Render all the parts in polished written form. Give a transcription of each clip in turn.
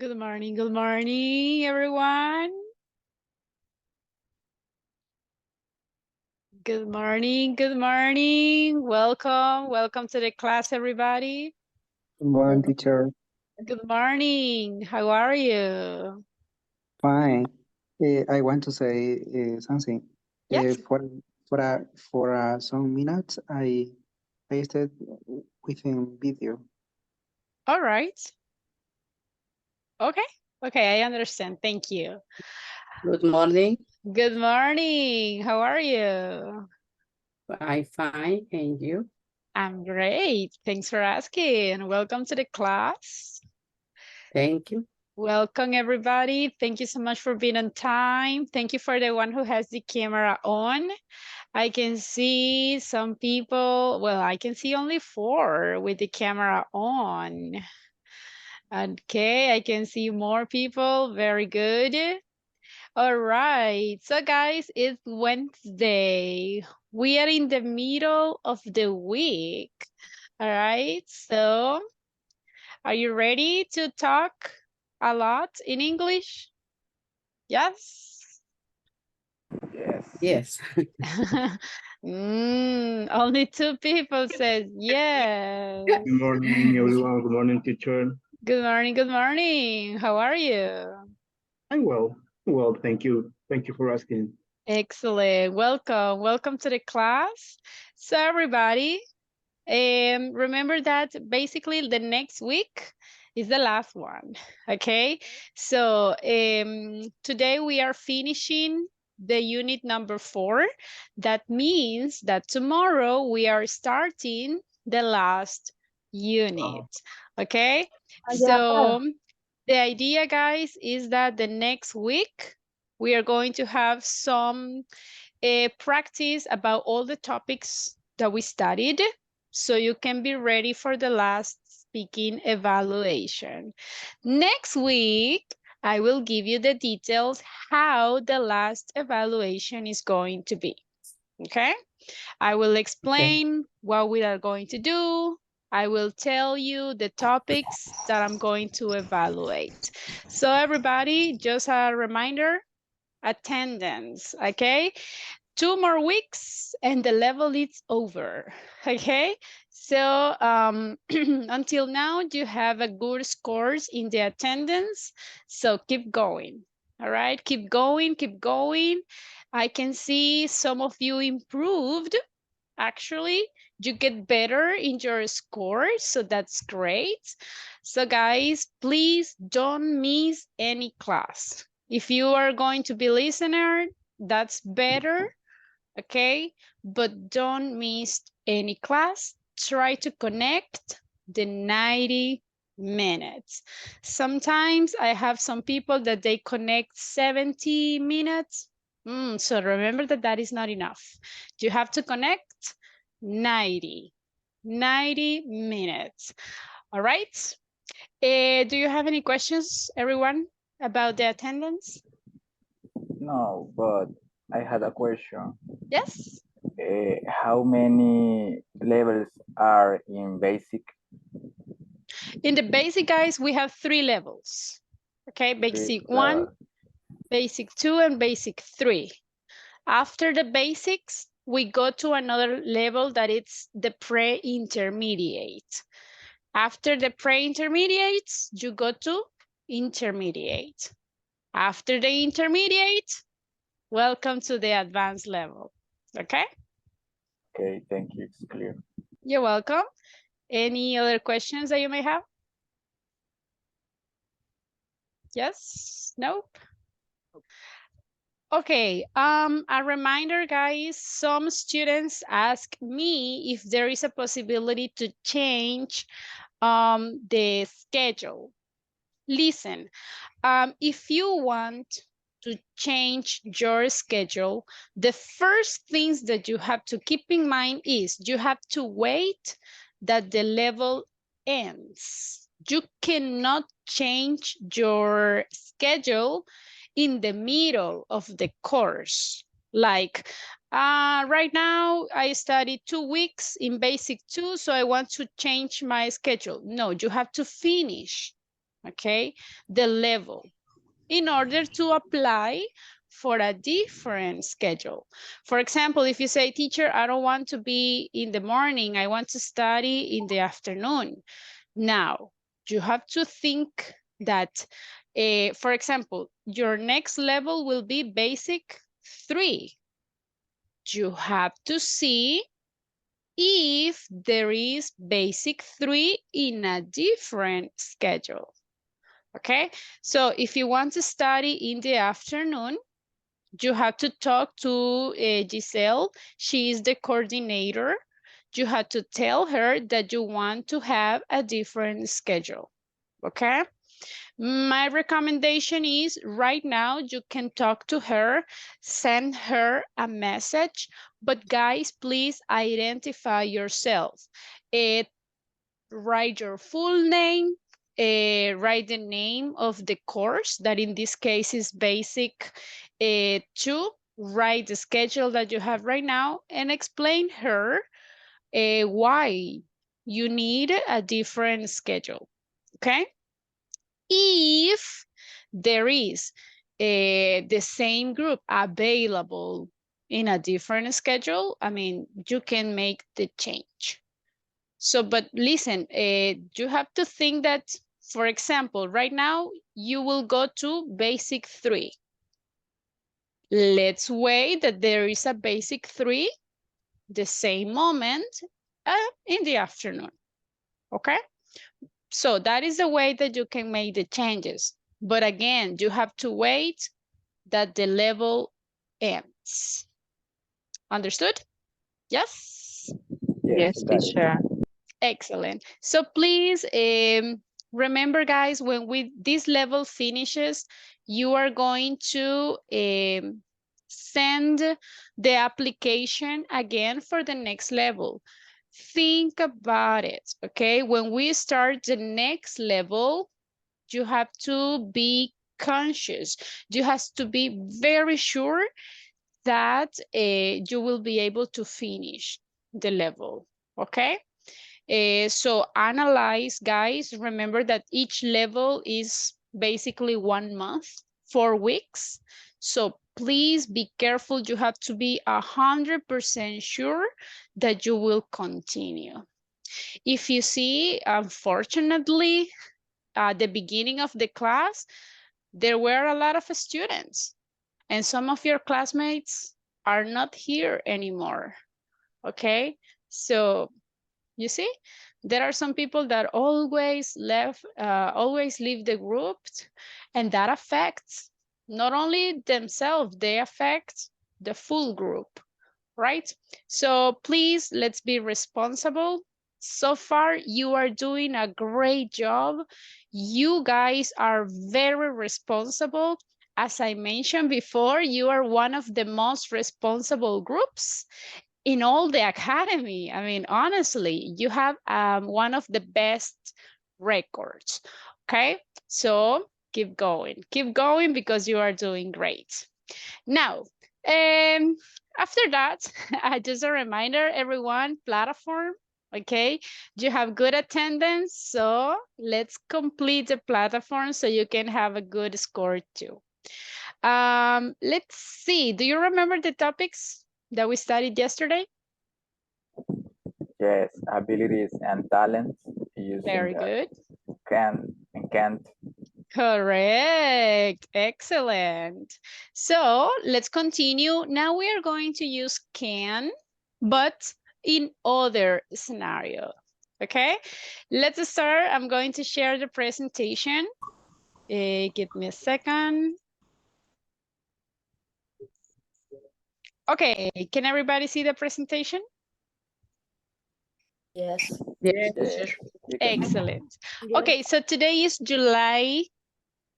Good morning, everyone. Good morning, good morning. Welcome to the class, everybody. Good morning, teacher. Good morning. How are you? Fine. I want to say something. Yes. For some minutes, I stayed within video. All right. Okay, I understand. Thank you. Good morning. Good morning. How are you? I'm fine. And you? I'm great. Thanks for asking. Welcome to the class. Thank you. Welcome, everybody. Thank you so much for being on time. Thank you for the one who has the camera on. I can see some people, well, I can see only 4 with the camera on. Okay, I can see more people. Very good. All right. So, guys, it's Wednesday. We are in the middle of the week. All right. So, are you ready to talk a lot in English? Yes. Yes. Only 2 people said yes. Good morning, everyone. Good morning, teacher. Good morning, good morning. How are you? I'm well. Well, thank you. Thank you for asking. Excellent. Welcome to the class. So everybody, remember that basically the next week is the last one, okay? So today we are finishing the unit number 4. That means that tomorrow we are starting the last unit, okay? So the idea, guys, is that the next week we are going to have some practice about all the topics that we studied, so you can be ready for the last speaking evaluation. Next week, I will give you the details how the last evaluation is going to be, okay? I will explain what we are going to do. I will tell you the topics that I'm going to evaluate. So everybody, just a reminder, attendance, okay? 2 more weeks and the level is over, okay? So until now, you have a good scores in the attendance, so keep going, all right? Keep going, keep going. I can see some of you improved. Actually, you get better in your scores, so that's great. So guys, please don't miss any class. If you are going to be listener, that's better, okay? But don't miss any class. Try to connect the 90 minutes. Sometimes I have some people that they connect 70 minutes. So remember that that is not enough. You have to connect 90 minutes. All right. Do you have any questions, everyone, about the attendance? No, but I had a question. Yes. How many levels are in basic? In the basic, guys, we have 3 levels. Okay, basic 1, basic 2, and basic 3. After the basics, we go to another level that it's the pre-intermediate. After the pre-intermediates, you go to intermediate. After the intermediate, welcome to the advanced level. Okay? Okay, thank you. It's clear. You're welcome. Any other questions that you may have? Yes? Nope? Okay, a reminder, guys, some students ask me if there is a possibility to change the schedule. Listen, if you want to change your schedule, the first things that you have to keep in mind is you have to wait that the level ends. You cannot change your schedule in the middle of the course. Like right now, I studied 2 weeks in basic 2, so I want to change my schedule. No, you have to finish. okay, the level, in order to apply for a different schedule. For example, if you say, teacher, I don't want to be in the morning, I want to study in the afternoon. Now, you have to think that, for example, your next level will be basic 3. You have to see if there is basic 3 in a different schedule. Okay, so if you want to study in the afternoon, you have to talk to Giselle. She is the coordinator. You have to tell her that you want to have a different schedule. Okay, my recommendation is right now you can talk to her, send her a message, but guys, please identify yourself. Write your full name, write the name of the course, that in this case is basic 2, write the schedule that you have right now, and explain her why you need a different schedule, okay? If there is the same group available in a different schedule, I mean, you can make the change. So, but listen, you have to think that, for example, right now you will go to basic 3. Let's wait that there is a basic 3 the same moment in the afternoon. Okay? So that is the way that you can make the changes. But again, you have to wait that the level ends. Understood? Yes? Yes, got it. Excellent. So please remember, guys, when this level finishes, you are going to send the application again for the next level. Think about it, okay? When we start the next level, you have to be conscious. You have to be very sure that you will be able to finish the level, okay? So analyze, guys. Remember that each level is basically 1 month, 4 weeks. So please be careful. You have to be 100% sure that you will continue. If you see, unfortunately, at the beginning of the class, there were a lot of students, and some of your classmates are not here anymore. Okay, so you see, there are some people that always leave the group, and that affects not only themselves, they affect the full group, right? So please, let's be responsible. So far, you are doing a great job. You guys are very responsible. As I mentioned before, you are one of the most responsible groups in all the academy. I mean, honestly, you have one of the best records, okay? So keep going because you are doing great. Now, after that, just a reminder, everyone, platform, okay? You have good attendance, so let's complete the platform so you can have a good score too. Let's see, do you remember the topics that we studied yesterday? Yes, abilities and talents using Very good. can and can't. Correct. Excellent. So let's continue. Now we are going to use can, but in other scenario. Okay, let's start. I'm going to share the presentation. Give me a second. Okay, can everybody see the presentation? Yes. Yes, you can- Excellent. Okay, so today is July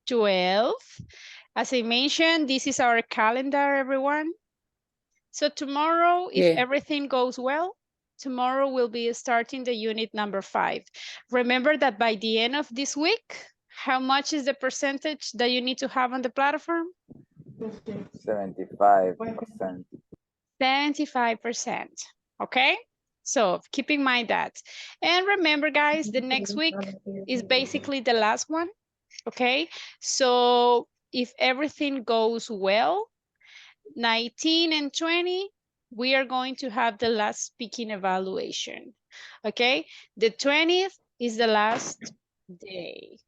12th. As I mentioned, this is our calendar, everyone. So tomorrow, if Yeah. everything goes well, tomorrow we'll be starting the unit number 5. Remember that by the end of this week, how much is the percentage that you need to have on the platform? 75%. 75%, okay? So keep in mind that. And remember, guys, the next week is basically the last one. Okay, so if everything goes well, 19 and 20, we are going to have the last speaking evaluation. Okay, the 20th is the last day.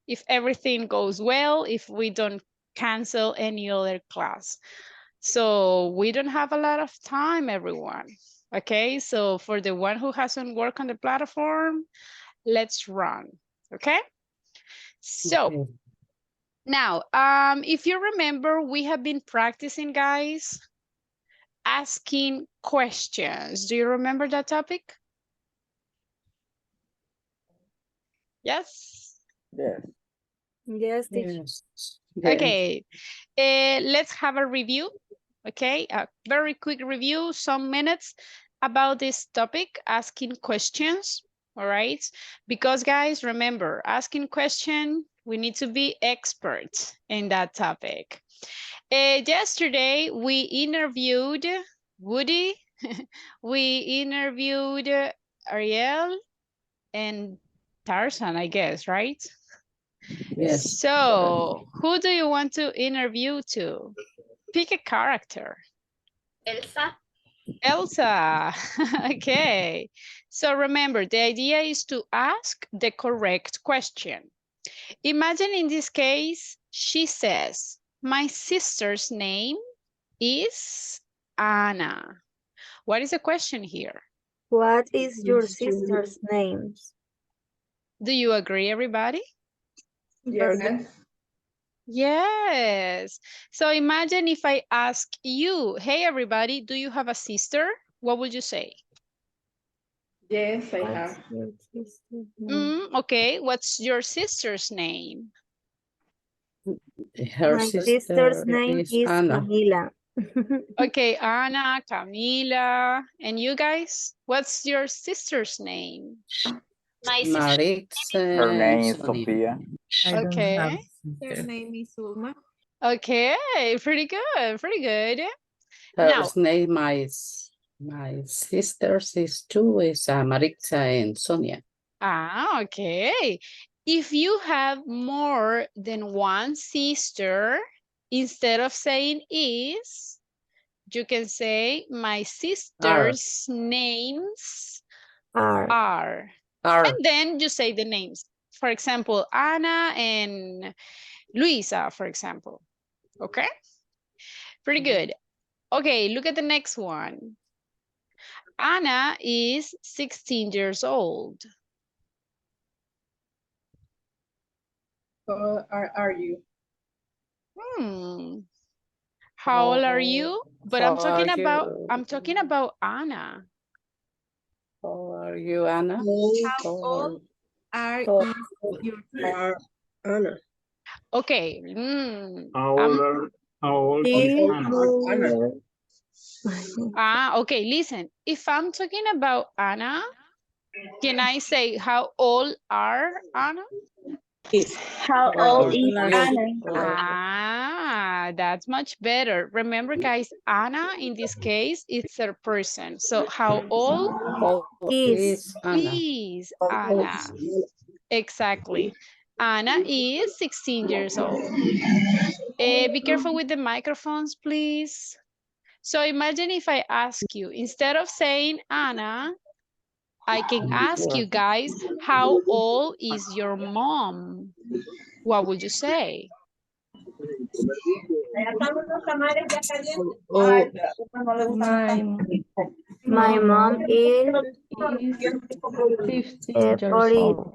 If everything goes well, if we don't cancel any other class. So we don't have a lot of time, everyone. Okay, so for the one who hasn't worked on the platform, let's run. Okay, so Okay. now, if you remember, we have been practicing, guys, asking questions. Do you remember that topic? Yes? Yes. Yes, teacher. Yes. Yes. Okay, let's have a review. Okay, a very quick review, some minutes about this topic, asking questions. All right, because guys, remember, asking question, we need to be experts in that topic. Yesterday, we interviewed Woody, we interviewed Ariel and Tarzan, I guess, right? Yes. So, who do you want to interview to? Pick a character. Elsa. Elsa. Okay. So remember, the idea is to ask the correct question. Imagine in this case, she says, my sister's name is Anna. What is the question here? What is your sister's name? Do you agree, everybody? Yes. Yes. So imagine if I ask you, hey, everybody, do you have a sister? What would you say? Yes, I What's have. your sister's name? Okay, what's your sister's name? Her My sister sister's name is is Anna. Camila. Okay, Anna, Camila, and you guys, what's your sister's name? My Maritza Her name is Sonia. Sophia. Okay, sister's name is Ulma. okay, pretty good, pretty good. Her Now, name, my sisters is two, is Maritza and Sonia. okay. If you have more than one sister, instead of saying is, you can say my sister's names R. are. Are. And then you say the names. For example, Anna and Luisa, for example. Okay, pretty good. Okay, look at the next one. Anna is 16 years old. Are you? How old are you? But How are you? I'm talking about Anna. How are you, Anna? How old are How- your sister? Okay. How old is She Anna? Okay, listen. If I'm talking about Anna, can I say how old are Anna? How old is Anna? That's much better. Remember, guys, Anna in this case it's a person. So how old Is Anna? is Anna? Exactly. Anna is 16 years old. Be careful with the microphones, please. So imagine if I ask you, instead of saying Anna, I can ask you guys, how old is your mom? What would you say? my mom is 47 years old.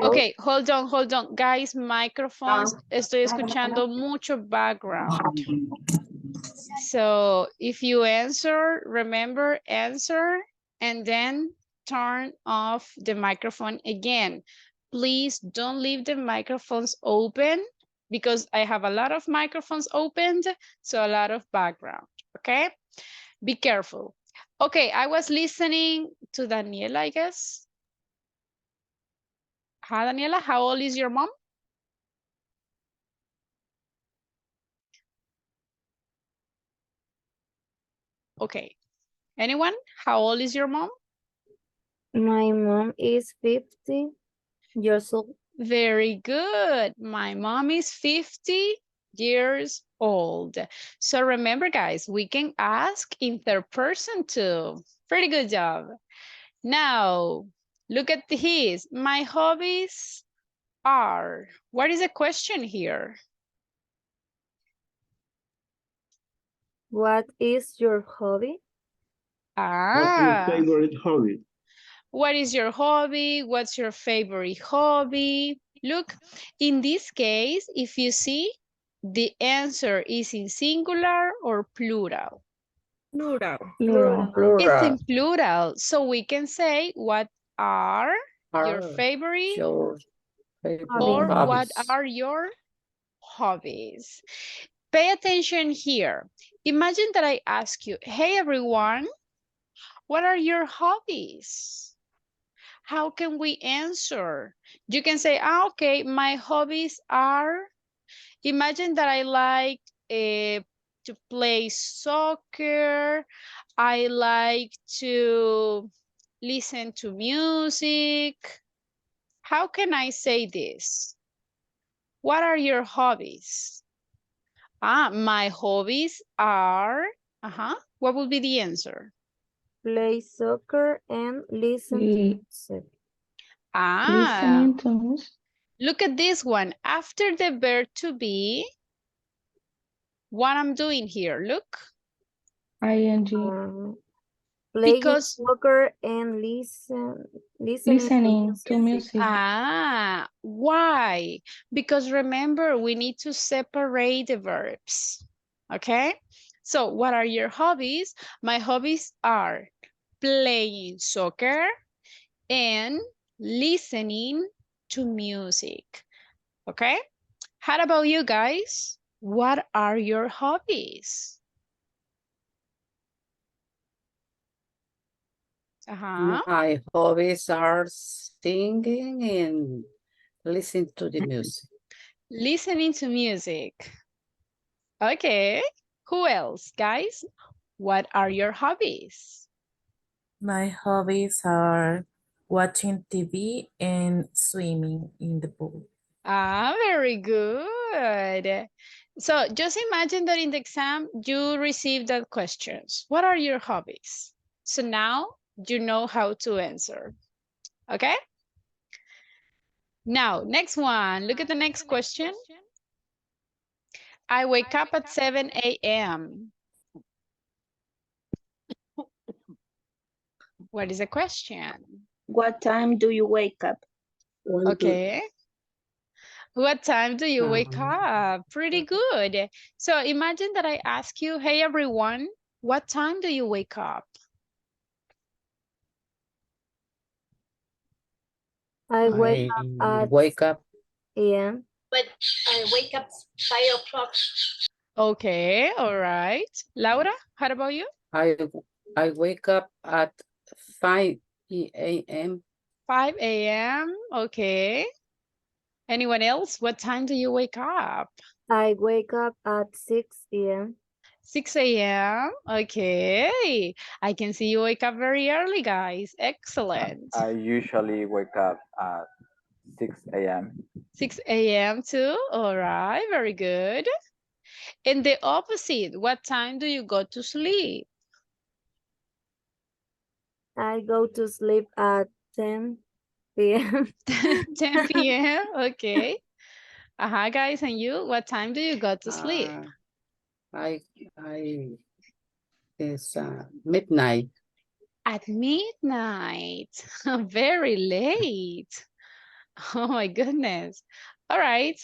Okay, hold on. Guys, microphones, estoy escuchando mucho background. So if you answer, remember, answer, and then turn off the microphone again. Please don't leave the microphones open because I have a lot of microphones opened, so a lot of background, okay? Be careful. Okay, I was listening to Daniela, I guess. Hi, Daniela, how old is your mom? Okay, anyone? How old is your mom? My mom is 50 years old. Very good. My mom is 50 years old. So remember, guys, we can ask in third person too. Pretty good job. Now, look at his. My hobbies are. What is the question here? What is your hobby? What's your Ah, favorite hobby? what is your hobby? What's your favorite hobby? Look, in this case, if you see, the answer is in singular or plural. Plural. It's Plural. in plural. So we can say, what are your Are favorite your favorite or what hobbies? are your hobbies? Pay attention here. Imagine that I ask you, hey everyone, what are your hobbies? How can we answer? You can say, okay, my hobbies are, imagine that I like to play soccer. I like to listen to music. How can I say this? What are your hobbies? My hobbies are, what would be the answer? Play soccer and listen to music. Listening to music. Look at this one. After the verb to be, what I'm doing here, look. ing. Playing Because soccer and listening To music. why? Because remember, we need to separate the verbs, okay? So what are your hobbies? My hobbies are playing soccer and listening to music, okay? How about you guys? What are your hobbies? My hobbies are singing and listening to the music. Listening to music. Okay. Who else, guys? What are your hobbies? My hobbies are watching TV and swimming in the pool. Very good. So just imagine that in the exam, you received that questions. What are your hobbies? So now you know how to answer. Okay? Now, next one. Look at the next question. I wake up at 7 a.m. What is the question? What time do you wake up? Okay. What time do you wake up? Pretty good. So imagine that I ask you, hey everyone, what time do you wake up? I wake up a.m. But I wake up 5 o'clock. Okay, all right. Laura, how about you? I wake up at 5 a.m. 5 a.m. Okay. Anyone else? What time do you wake up? I wake up at 6 a.m. 6 a.m. Okay. I can see you wake up very early, guys. Excellent. I usually wake up at 6 a.m. 6 a.m. too? All right, very good. And the opposite, what time do you go to sleep? I go to sleep at 10 p.m. 10 p.m. Okay. Guys, and you, what time do you go to sleep? It's midnight. At midnight. Very late. Oh my goodness. All right.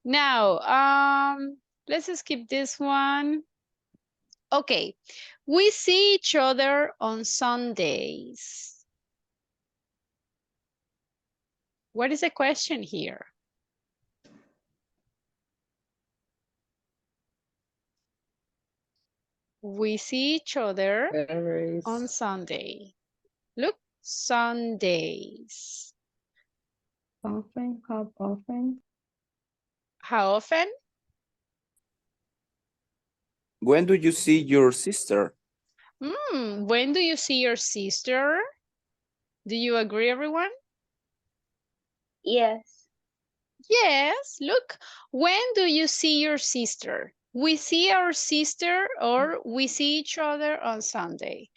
Now, let's skip this one. Okay. We see each other on Sundays. What is the question here? We see each other on Sunday. Look, Sundays. Often, how often? How often? When do you see your sister? When do you see your sister? Do you agree, everyone? Yes. Yes, look, when do you see your sister? We see our sister or we see each other on Sunday.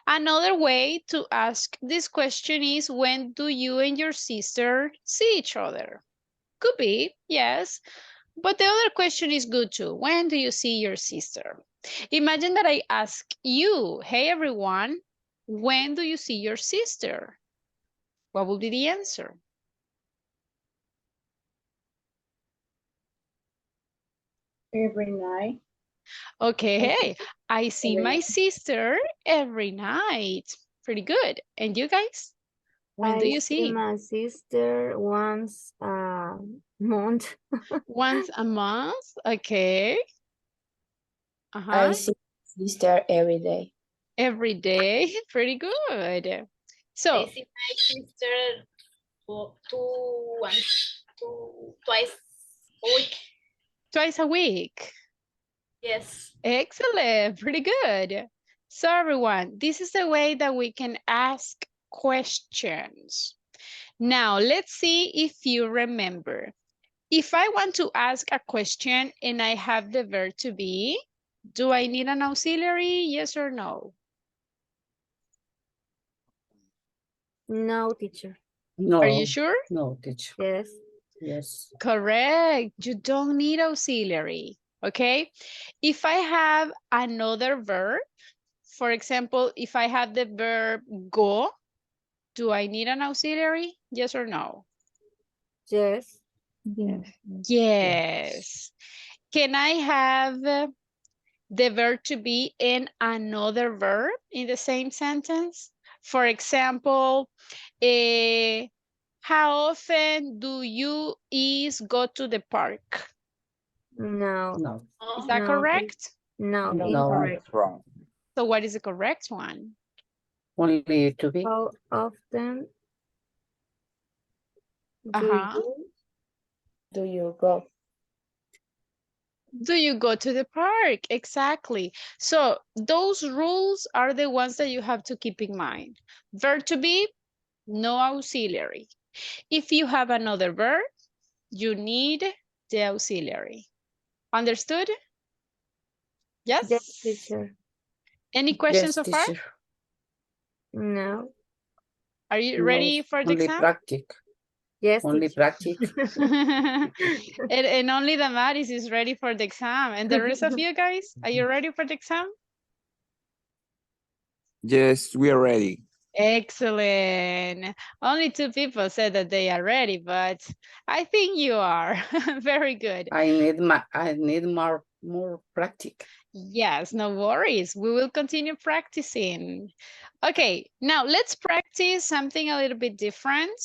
Another way to ask this question is when do you and your sister see each other? Could be, yes. But the other question is good too. When do you see your sister? Imagine that I ask you, hey everyone, when do you see your sister? What will be the answer? Every night. Okay, I hey, I see every my night. sister every night. Pretty good. And you guys? When do I you see see? my sister once a month. Once a month? Okay. I Uh-huh. see my sister every day. Every day. Pretty good. I So, see my sister twice a week. twice a week. Yes. Excellent. Pretty good. So everyone, this is the way that we can ask questions. Now, let's see if you remember. If I want to ask a question and I have the verb to be, do I need an auxiliary? Yes or no? No, teacher. No. Are you sure? No, teacher. Yes. Yes. Correct. You don't need auxiliary. Okay. If I have another verb, for example, if I have the verb go, do I need an auxiliary? Yes or no? Yes. Yes. Yes. Can I have the verb to be in another verb in the same sentence? For example, how often do you is go to the park? No. No. Is that No. correct? No. No. Incorrect. It's wrong. So what is the correct one? Only to be. How often Uh-huh. Do you go? Do you go to the park? Exactly. So those rules are the ones that you have to keep in mind. Verb to be, no auxiliary. If you have another verb, you need the auxiliary. Understood? Yes? Yes, teacher. Any questions Yes, so far? teacher. No. Are you No, ready for the only exam? practice. Yes, Only teacher. practice. and only the Maris is ready for the exam. And the rest of you guys, are you ready for the exam? Yes, we are ready. Excellent. Only 2 people said that they are ready, but I think you are. Very good. I need more practice. Yes, no worries. We will continue practicing. Okay, now let's practice something a little bit different.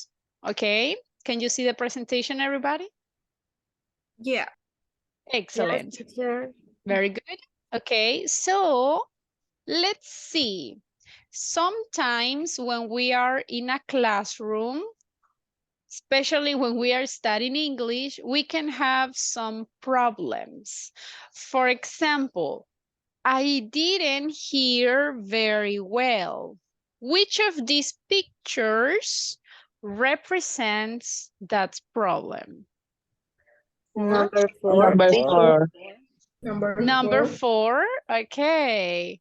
Okay, can you see the presentation, everybody? Yeah. Excellent. Yes, teacher. Very good. Okay, so let's see. Sometimes when we are in a classroom, especially when we are studying English, we can have some problems. For example, I didn't hear very well. Which of these pictures represents that problem? Number 4. Number 4, okay.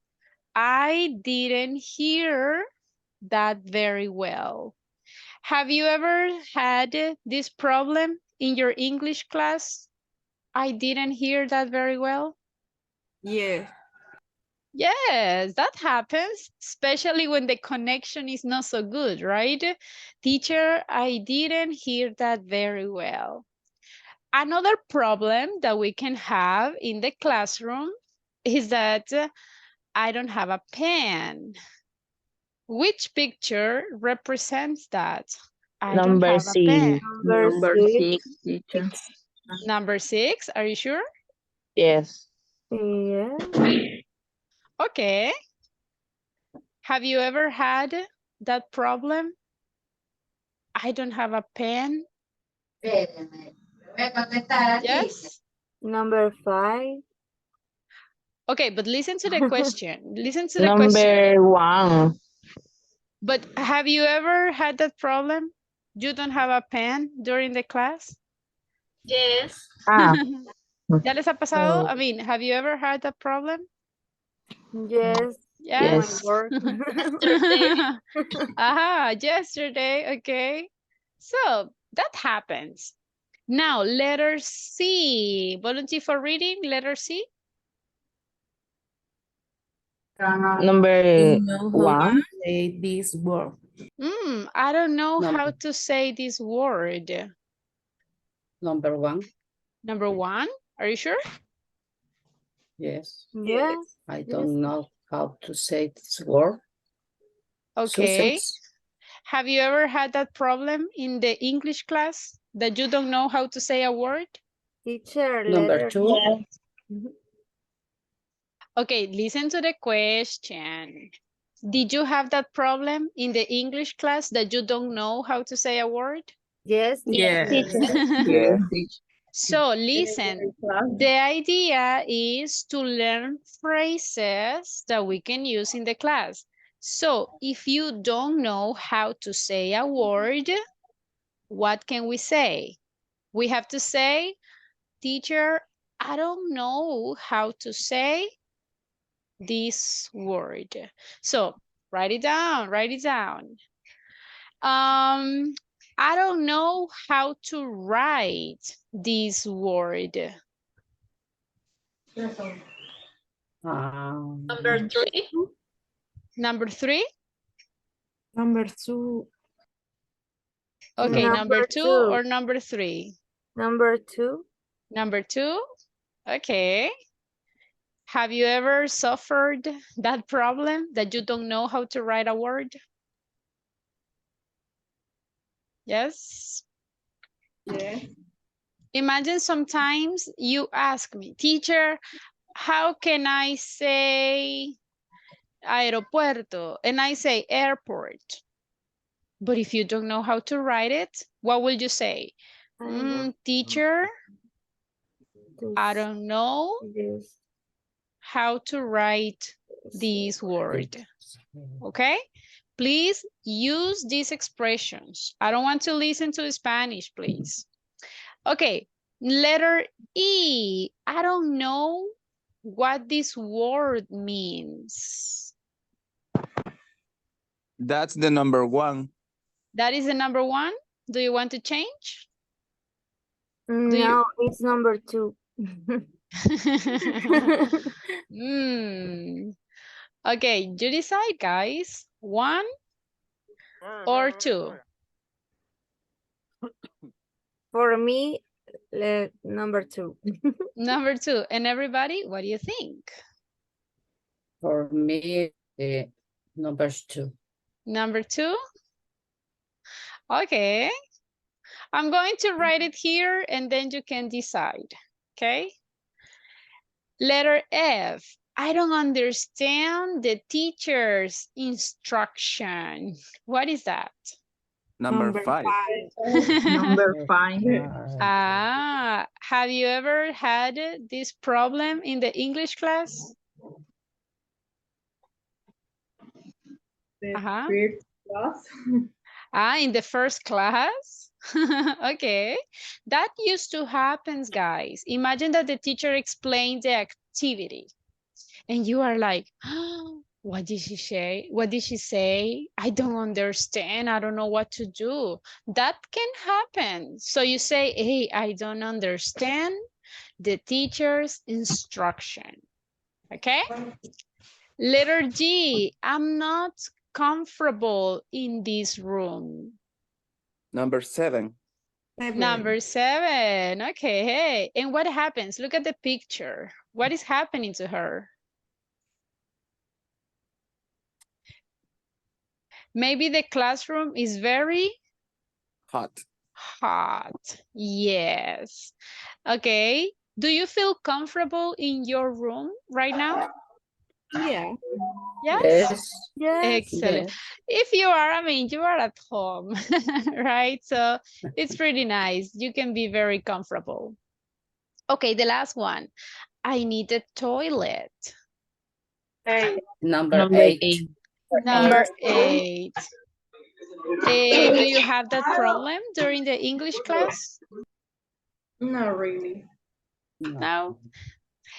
I didn't hear that very well. Have you ever had this problem in your English class? I didn't hear that very well. Yeah. Yes, that happens, especially when the connection is not so good, right? Teacher, I didn't hear that very well. Another problem that we can have in the classroom is that I don't have a pen. Which picture represents that? I don't have a pen. Number 6. teacher. Number 6, are you sure? Yes. Yeah. Okay. Have you ever had that problem? I don't have a pen. Yes? Number 5. Okay, but listen to the question. Listen to the question. Number 1. But have you ever had that problem? You don't have a pen during the class? Yes. Ah, ¿Ya les ha pasado? Oh. I mean, have you ever had that problem? Yes. Yes. My work. Yesterday. Aha, yesterday, okay. So that happens. Now, letter C. Volunteer for reading, letter C. number You know how one. to say this word. I don't know how Number, to say this word. number one. Number one, are you sure? Yes. Yeah. I Yes. don't know how to say this word. Okay. Sussex. Have you ever had that problem in the English class that you don't know how to say a word? Teacher, Number letter. two. Okay, listen to the question. Did you have that problem in the English class that you don't know how to say a word? Yes. Yes. Yes. So listen, the idea is to learn phrases that we can use in the class. So if you don't know how to say a word, what can we say? We have to say, teacher, I don't know how to say this word. So write it down, write it down. I don't know how to write this word. Number 3. Number three? Number two. Okay, number two or number three? Number two. Number two? Okay. Have you ever suffered that problem that you don't know how to write a word? Yes? Yeah. Imagine sometimes you ask me, teacher, how can I say aeropuerto? And I say airport. But if you don't know how to write it, what will you say? Teacher, I don't know how to write this word. Okay? Please use these expressions. I don't want to listen to Spanish, please. Okay, letter E. I don't know what this word means. That's the number one. That is the number one. Do you want to change? No, it's number two. Okay, you decide, guys. One or two? For me, number two. Number two. And everybody, what do you think? For me, number two. Number two? Okay. I'm going to write it here and then you can decide, okay? Letter F. I don't understand the teacher's instruction. What is that? Number five. Number 5. Have you ever had this problem in the English class? First class. In the first class? Okay. That used to happen, guys. Imagine that the teacher explained the activity and you are like, oh, what did she say? What did she say? I don't understand. I don't know what to do. That can happen. So you say, hey, I don't understand the teacher's instruction. Okay? Letter G, I'm not comfortable in this room. Number 7. Number 7. Okay, hey. And what happens? Look at the picture. What is happening to her? Maybe the classroom is very hot. Hot. Yes. Okay. Do you feel comfortable in your room right now? Yeah. Yes? Yes. Excellent. Yes. If you are, I mean, you are at home, right? So it's pretty nice. You can be very comfortable. Okay, the last one. I need a toilet. Number 8. Number 8. Do you have that problem during the English class? Not really. No.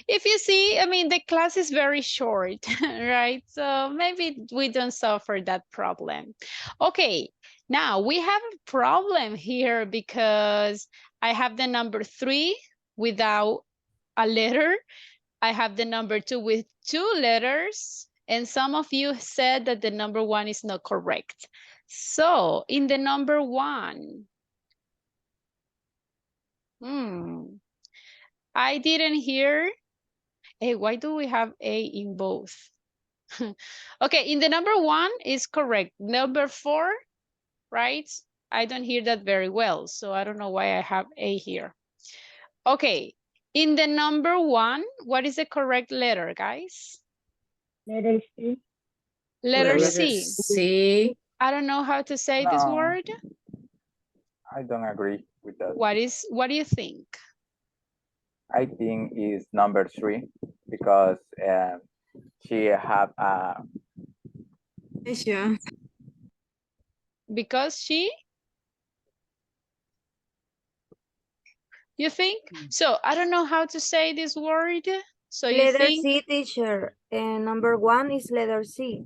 If you see, I mean, the class is very short, right? So maybe we don't suffer that problem. Okay, now we have a problem here because I have the number 3 without a letter. I have the number 2 with 2 letters. And some of you said that the number 1 is not correct. So in the number 1, I didn't hear. Hey, why do we have A in both? Okay, in the number 1 is correct. Number 4, right? I don't hear that very well, so I don't know why I have A here. Okay, in the number 1, what is the correct letter, guys? Letter C. Letter Letter C. C. I don't know how to say this No. word. I don't agree with that. What do you think? I think is number 3 because she have a Because she? You think? So I don't know how to say this word. So you Letter think? C, teacher. Number 1 is letter C.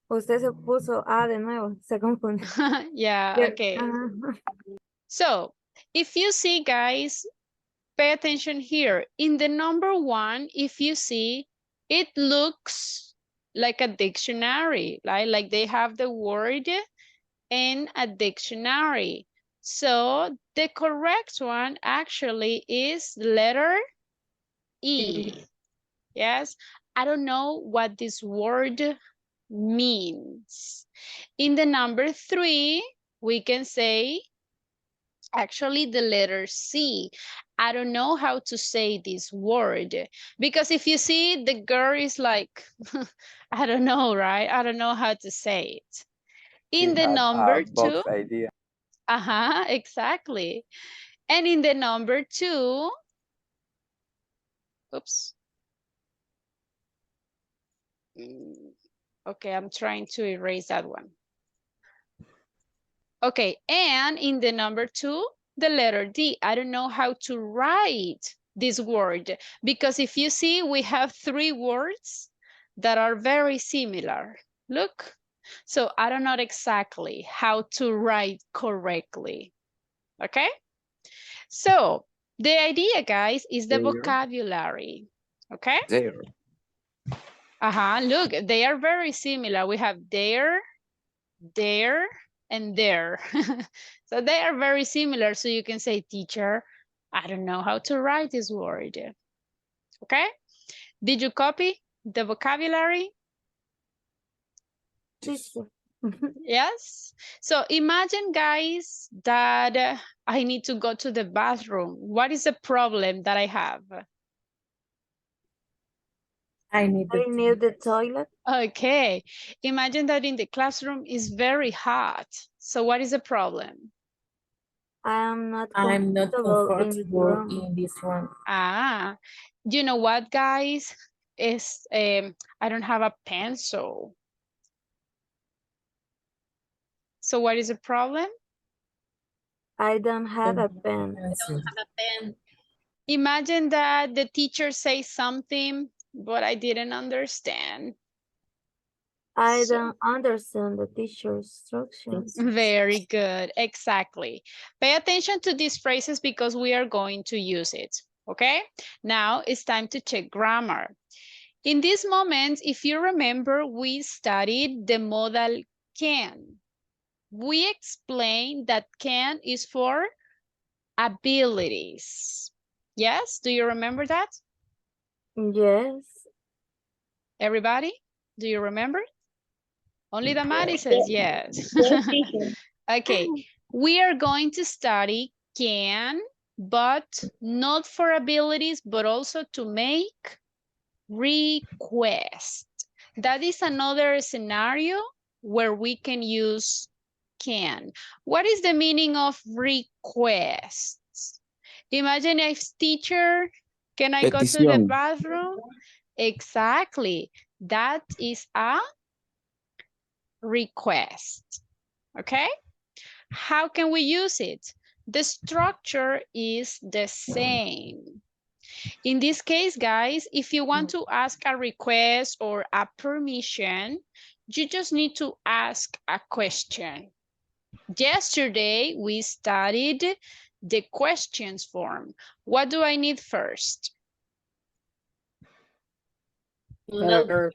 Usted se puso A de nuevo, se confunde. Yeah, okay. Ajá. So if you see, guys, pay attention here. In the number 1, if you see, it looks like a dictionary, right? Like they have the word in a dictionary. So the correct one actually is letter E. Yes, I don't know what this word means. In the number 3, we can say actually the letter C. I don't know how to say this word because if you see, the girl is like, I don't know, right? I don't know how to say it. In the number 2, idea. exactly. And in the number 2, oops. Okay, I'm trying to erase that one. Okay, and in the number 2, the letter D. I don't know how to write this word because if you see, we have 3 words that are very similar. Look, so I don't know exactly how to write correctly. Okay, so the idea, guys, is the There. vocabulary. Okay. There. Look, they are very similar. We have there, and there. So they are very similar. So you can say, teacher, I don't know how to write this word. Okay. Did you copy the vocabulary? Teacher. Yes. So imagine, guys, that I need to go to the bathroom. What is the problem that I have? I need the toilet. Okay. Imagine that in the classroom is very hot. So what is the problem? I'm not comfortable comfortable in this room. You know what, guys? Is I don't have a pencil. So what is the problem? I don't have a pen. Imagine that the teacher says something, but I didn't understand. I don't understand the teacher's instructions. Very good, exactly. Pay attention to these phrases because we are going to use it, okay? Now it's time to check grammar. In this moment, if you remember, we studied the modal can. We explained that can is for abilities. Yes, do you remember that? Yes. Everybody, do you remember? Only Damari says yes. Okay, we are going to study can, but not for abilities, but also to make request. That is another scenario where we can use can. What is the meaning of requests? Imagine if teacher, can I go to the bathroom? Exactly. That is a request. Okay. How can we use it? The structure is the same. In this case, guys, if you want to ask a request or a permission, you just need to ask a question. Yesterday, we studied the questions form. What do I need first? Verb.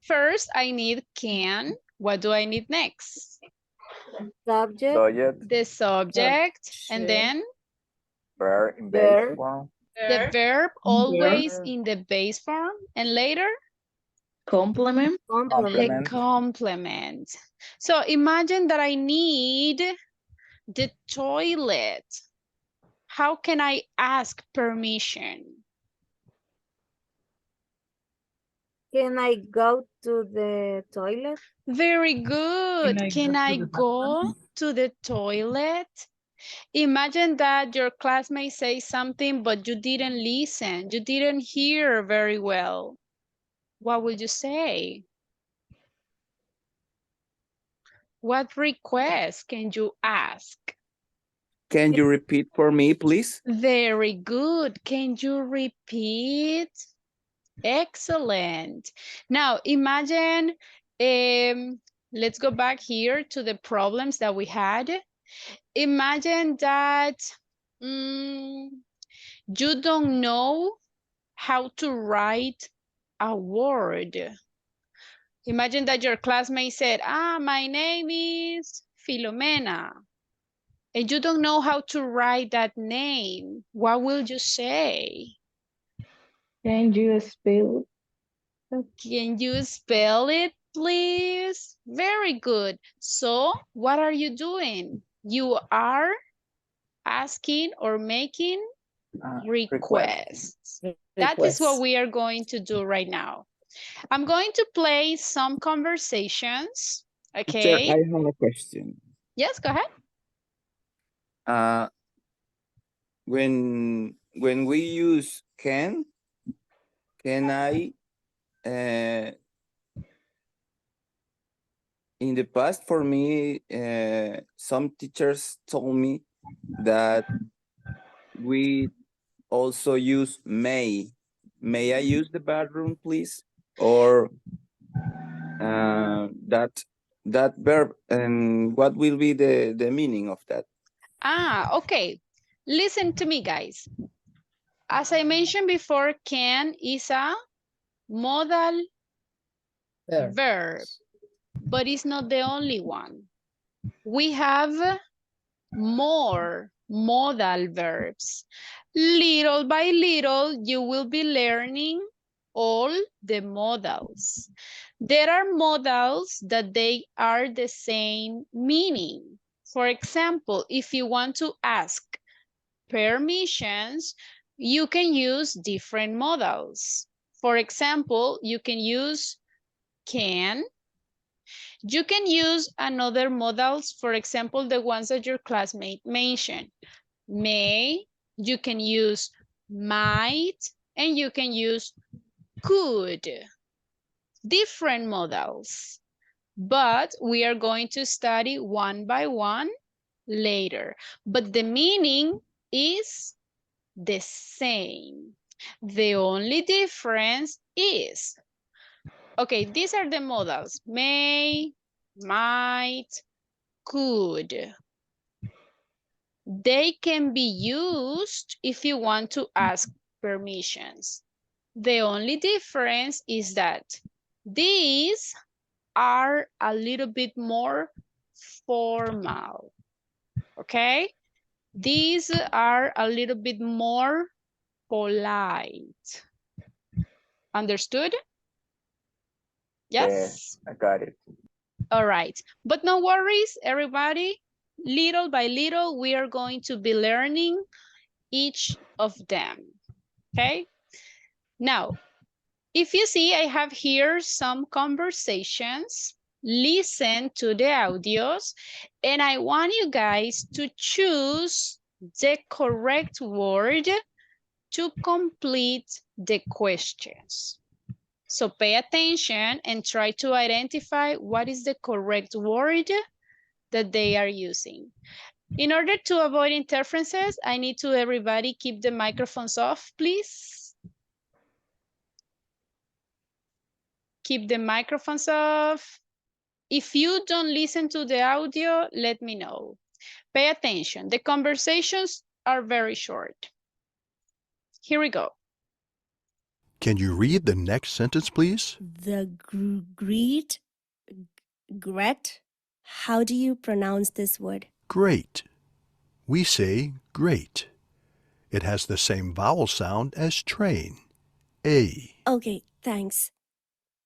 First, I need can. What do I need next? Subject, Subject, The subject, and then verb in Verb. base form, the verb always in the base form, and later Complement. the complement, complement. So imagine that I need the toilet. How can I ask permission? can I go to the toilet? Very good. Can I go to the toilet? Imagine that your classmate says something, but you didn't listen. You didn't hear very well. What would you say? What request can you ask? Can you repeat for me, please? Very good. Can you repeat? Excellent. Now imagine, let's go back here to the problems that we had. Imagine that you don't know how to write a word. Imagine that your classmate said, my name is Filomena. And you don't know how to write that name. What will you say? Can you spell? Can you spell it, please? Very good. So what are you doing? You are asking or making requests. That is what we are going to do right now. I'm going to play some conversations. Teacher, Okay. I have a question. Yes, go ahead. When we use can I in the past for me some teachers told me that we also use may. May I use the bathroom, please? Or that verb, and what will be the meaning of that? Okay. Listen to me, guys. As I mentioned before, can is a modal verb, but it's not the only one. We have more modal verbs. Little by little, you will be learning all the modals. There are modals that they are the same meaning. For example, if you want to ask permissions, you can use different modals. For example, you can use can. You can use another modals, for example, the ones that your classmate mentioned. May, you can use might, and you can use could. Different modals. But we are going to study one by one later. But the meaning is the same. The only difference is, okay, these are the modals: may, might, could. They can be used if you want to ask permissions. The only difference is that these are a little bit more formal, okay? These are a little bit more polite. Understood? Yes? I got it. All right, but no worries, everybody. Little by little, we are going to be learning each of them, okay? Now, if you see, I have here some conversations. Listen to the audios, and I want you guys to choose the correct word to complete the questions. So pay attention and try to identify what is the correct word that they are using. In order to avoid interferences, I need to everybody keep the microphones off, please. Keep the microphones off. If you don't listen to the audio, let me know. Pay attention. The conversations are very short. Here we go. Can you read the next sentence, please? The Gret. How do you pronounce this word? Great. We say great. It has the same vowel sound as train. A. Okay, thanks.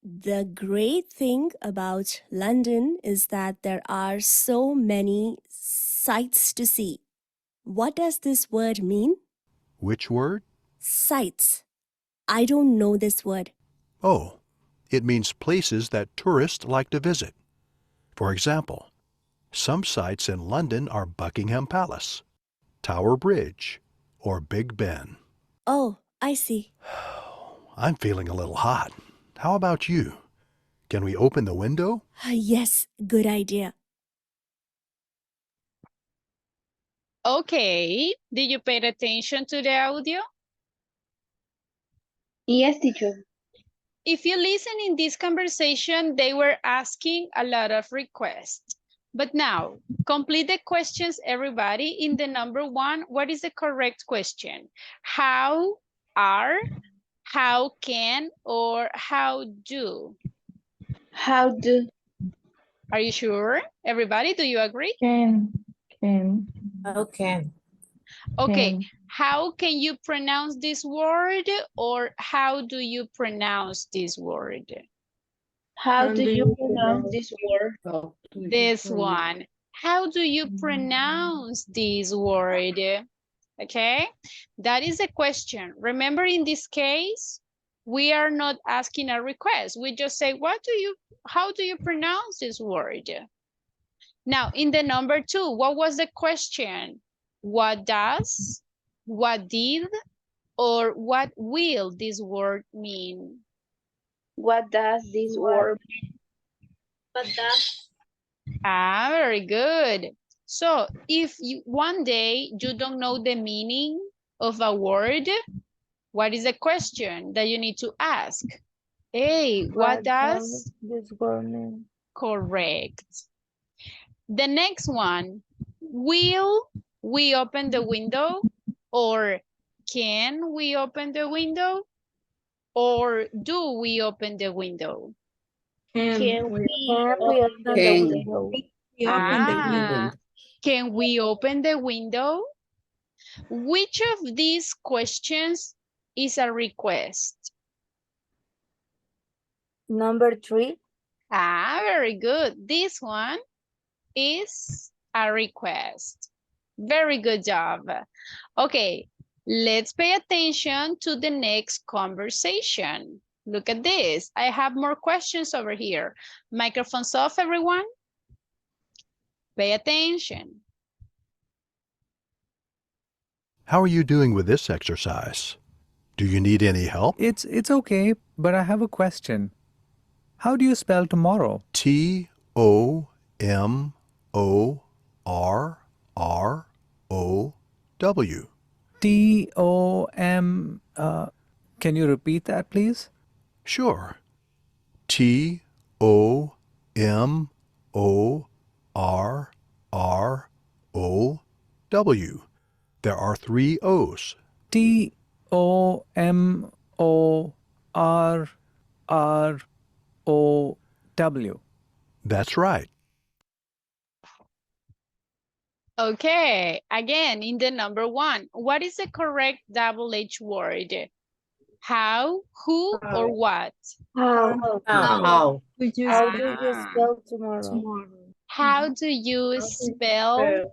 The great thing about London is that there are so many sights to see. What does this word mean? Which word? Sights. I don't know this word. Oh, it means places that tourists like to visit. For example, some sights in London are Buckingham Palace, Tower Bridge, or Big Ben. Oh, I see. I'm feeling a little hot. How about you? Can we open the window? Yes, good idea. Okay, did you pay attention to the audio? Yes, teacher. If you listen in this conversation, they were asking a lot of requests. But now, complete the questions, everybody. In the number 1, what is the correct question? How, are, how can, or how do? How do? Are you sure? Everybody, do you agree? Can. Okay. Okay, Can. how can you pronounce this word, or how do you pronounce this word? How do you pronounce this word? How do you This pronounce- one. How do you pronounce this word? Okay, that is the question. Remember, in this case, we are not asking a request. We just say, how do you pronounce this word? Now, in the number 2, what was the question? What does, what did, or what will this word mean? What does this word mean? But that's Very good. So if one day you don't know the meaning of a word, what is the question that you need to ask? Hey, what does this word mean? Correct. The next one, will we open the window, or can we open the window, or do we open the window? Can we open the Can. window? We open the Ah, window. Can we open the window? Which of these questions is a request? Number 3. Very good. This one is a request. Very good job. Okay, let's pay attention to the next conversation. Look at this. I have more questions over here. Microphones off, everyone. Pay attention. How are you doing with this exercise? Do you need any help? It's okay, but I have a question. How do you spell tomorrow? Tomorrow. Tom. Can you repeat that, please? Sure. Tomorrow. There are 3 O's. Tomorrow. That's right. Okay, again, in the number 1, what is the correct double H word? How, who, or what? How? How? How do you spell tomorrow? How do you spell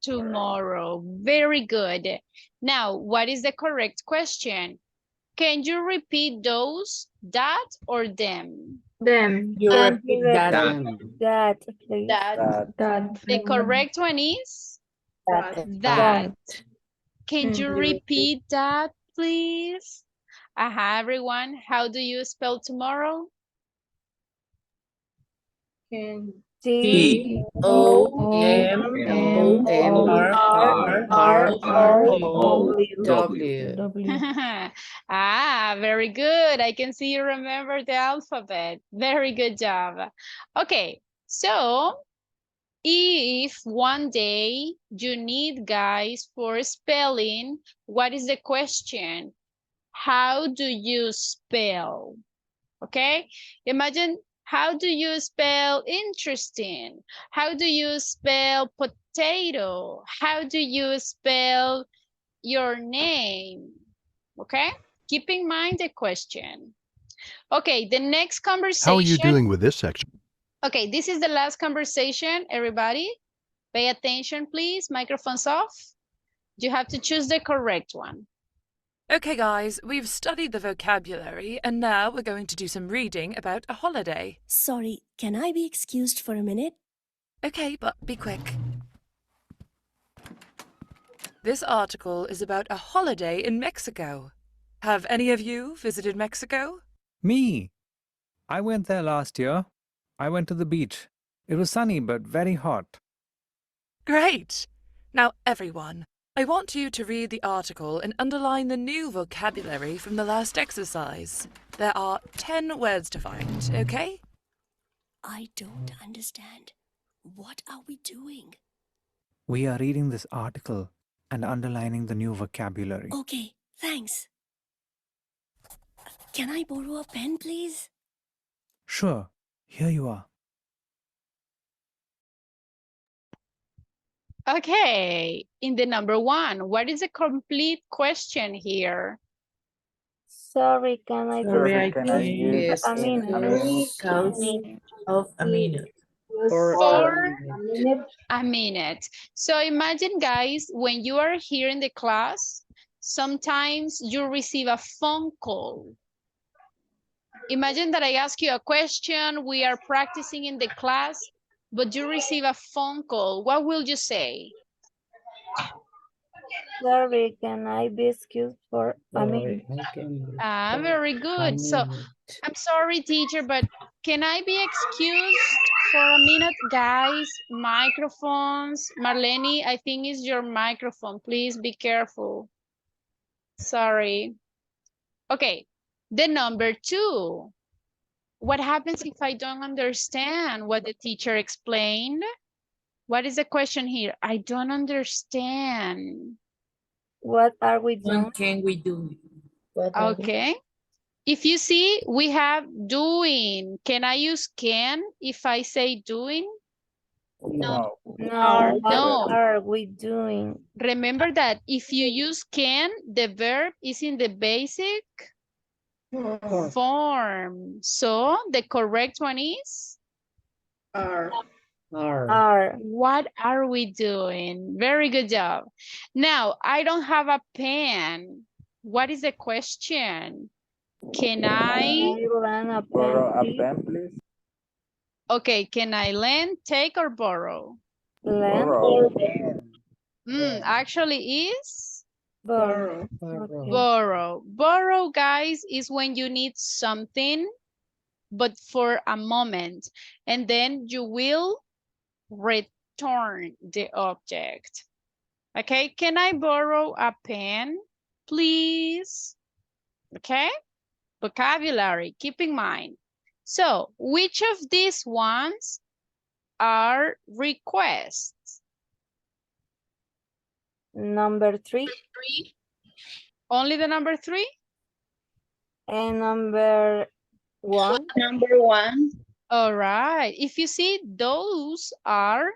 tomorrow? Very good. Now, what is the correct question? Can you repeat those, that, or them? Them. You repeat that. That, please. That. The correct one is That. Can you repeat that, please? Everyone, how do you spell tomorrow? Can T-O-M-O-M-R-R-R-O-W. Ah, very good. I can see you remember the alphabet. Very good job. Okay, so if one day you need guys for spelling, what is the question? How do you spell? Okay, imagine, how do you spell interesting? How do you spell potato? How do you spell your name? Okay, keep in mind the question. Okay, the next conversation. How are you doing with this section? Okay, this is the last conversation, everybody. Pay attention, please. Microphones off. You have to choose the correct one. Okay, guys, we've studied the vocabulary, and now we're going to do some reading about a holiday. Sorry, can I be excused for a minute? Okay, but be quick. This article is about a holiday in Mexico. Have any of you visited Mexico? Me. I went there last year. I went to the beach. It was sunny but very hot. Great! Now, everyone, I want you to read the article and underline the new vocabulary from the last exercise. There are 10 words to find, okay? I don't understand. What are we doing? We are reading this article and underlining the new vocabulary. Okay, thanks. Can I borrow a pen, please? Sure, here you are. Okay, in the number one, what is the complete question here? Sorry, can I Sorry, can I use a minute? Of a minute. For a minute. So imagine, guys, when you are here in the class, sometimes you receive a phone call. Imagine that I ask you a question, we are practicing in the class, but you receive a phone call. What will you say? Sorry, can I be excused for a minute? Ah, very good. So I'm sorry, teacher, but can I be excused for a minute, guys? Microphones. Marlene, I think it's your microphone. Please be careful. Sorry. Okay, the number two. What happens if I don't understand what the teacher explained? What is the question here? I don't understand. What are we doing? What can we do? Okay. If you see, we have doing. Can I use can if I say doing? No. No, what No. are we doing? Remember that if you use can, the verb is in the basic form. So the correct one is? Are. What are we doing? Very good job. Now, I don't have a pen. What is the question? Can I? Borrow a pen, please? Okay, can I lend, take, or borrow? Borrow. Actually is? Borrow. Borrow. Borrow, guys, is when you need something, but for a moment, and then you will return the object. Okay, can I borrow a pen, please? Okay, vocabulary, keep in mind. So, which of these ones are requests? Number 3. Only the number 3? And number 1. Number 1. All right. If you see, those are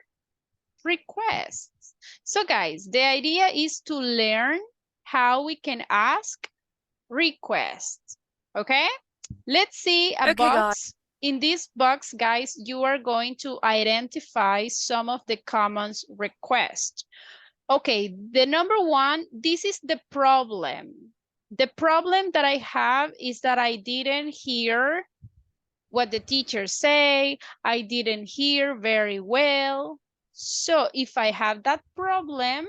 requests. So guys, the idea is to learn how we can ask requests. Okay? Let's see a box. In this box, guys, you are going to identify some of the common requests. Okay, the number 1, this is the problem. The problem that I have is that I didn't hear what the teacher say. I didn't hear very well. So if I have that problem,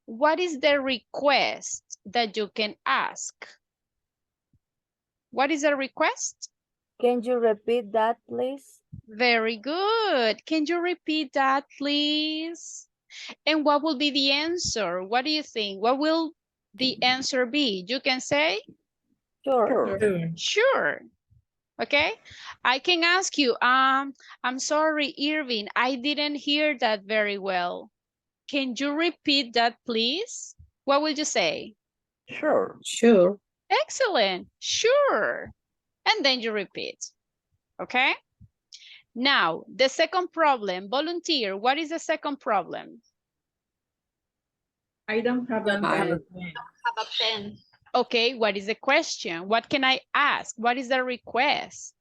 what is the request that you can ask? What is the request? Can you repeat that, please? Very good. Can you repeat that, please? And what will be the answer? What do you think? What will the answer be? You can say? Sure. Sure. Okay. I can ask you, I'm sorry, Irving, I didn't hear that very well. Can you repeat that, please? What would you say? Sure. Sure. Excellent. Sure. And then you repeat. Okay. Now, the second problem, volunteer, what is the second problem? I don't have a I- pen. Have a pen. Okay, what is the question? What can I ask? What is the request?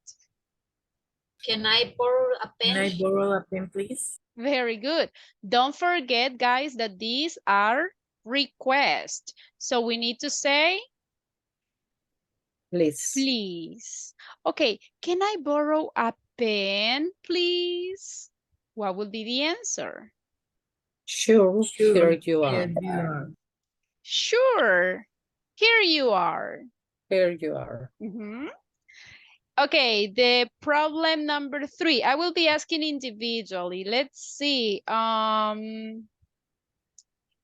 Can I borrow a Can I pen? borrow a pen, please? Very good. Don't forget, guys, that these are requests. So we need to say, Please. please. Okay, can I borrow a pen, please? What would be the answer? Sure. Here you are. Here you are. Sure. Here you are. Here you are. Mhm. Okay, the problem number 3. I will be asking individually. Let's see.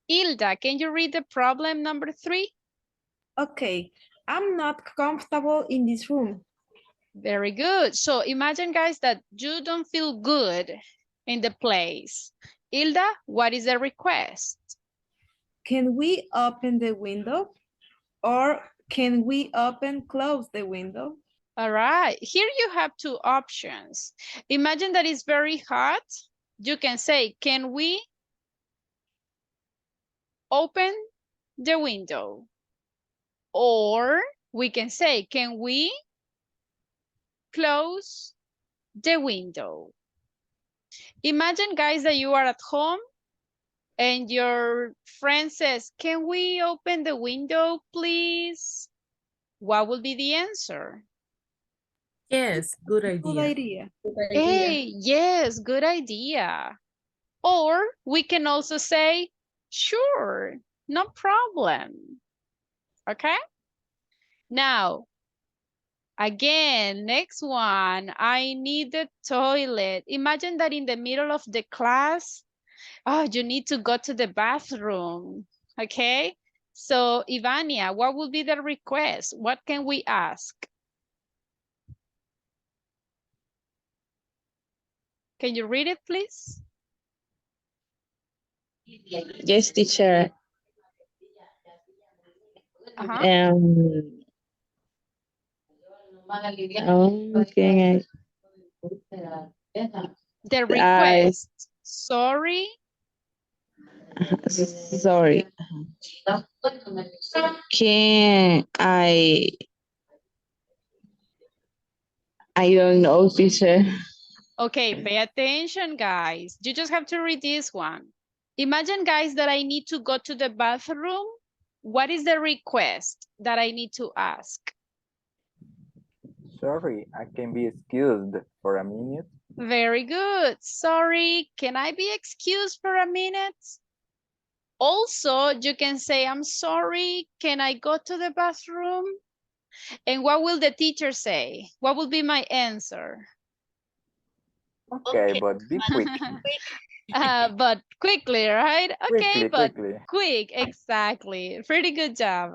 Hilda, can you read the problem number 3? Okay, I'm not comfortable in this room. Very good. So imagine, guys, that you don't feel good in the place. Hilda, what is the request? Can we open the window? Or can we close the window? All right, here you have 2 options. Imagine that it's very hot. You can say, can we open the window? Or we can say, can we close the window? Imagine, guys, that you are at home and your friend says, can we open the window, please? What will be the answer? Yes, good Good idea. idea. Hey, yes, good idea. Or we can also say, sure, no problem. Okay? Now, again, next one, I need the toilet. Imagine that in the middle of the class, you need to go to the bathroom, okay? So, Ivania, what would be the request? What can we ask? Can you read it, please? Yes, teacher. Okay. The request. Sorry. Sorry. Can I don't know, teacher. Okay, pay attention, guys. You just have to read this one. Imagine, guys, that I need to go to the bathroom. What is the request that I need to ask? Sorry, I can be excused for a minute. Very good. Sorry, can I be excused for a minute? Also, you can say, I'm sorry, can I go to the bathroom? And what will the teacher say? What will be my answer? Okay, but be quick. But quickly, right? Okay, but quickly. quick, exactly. Pretty good job.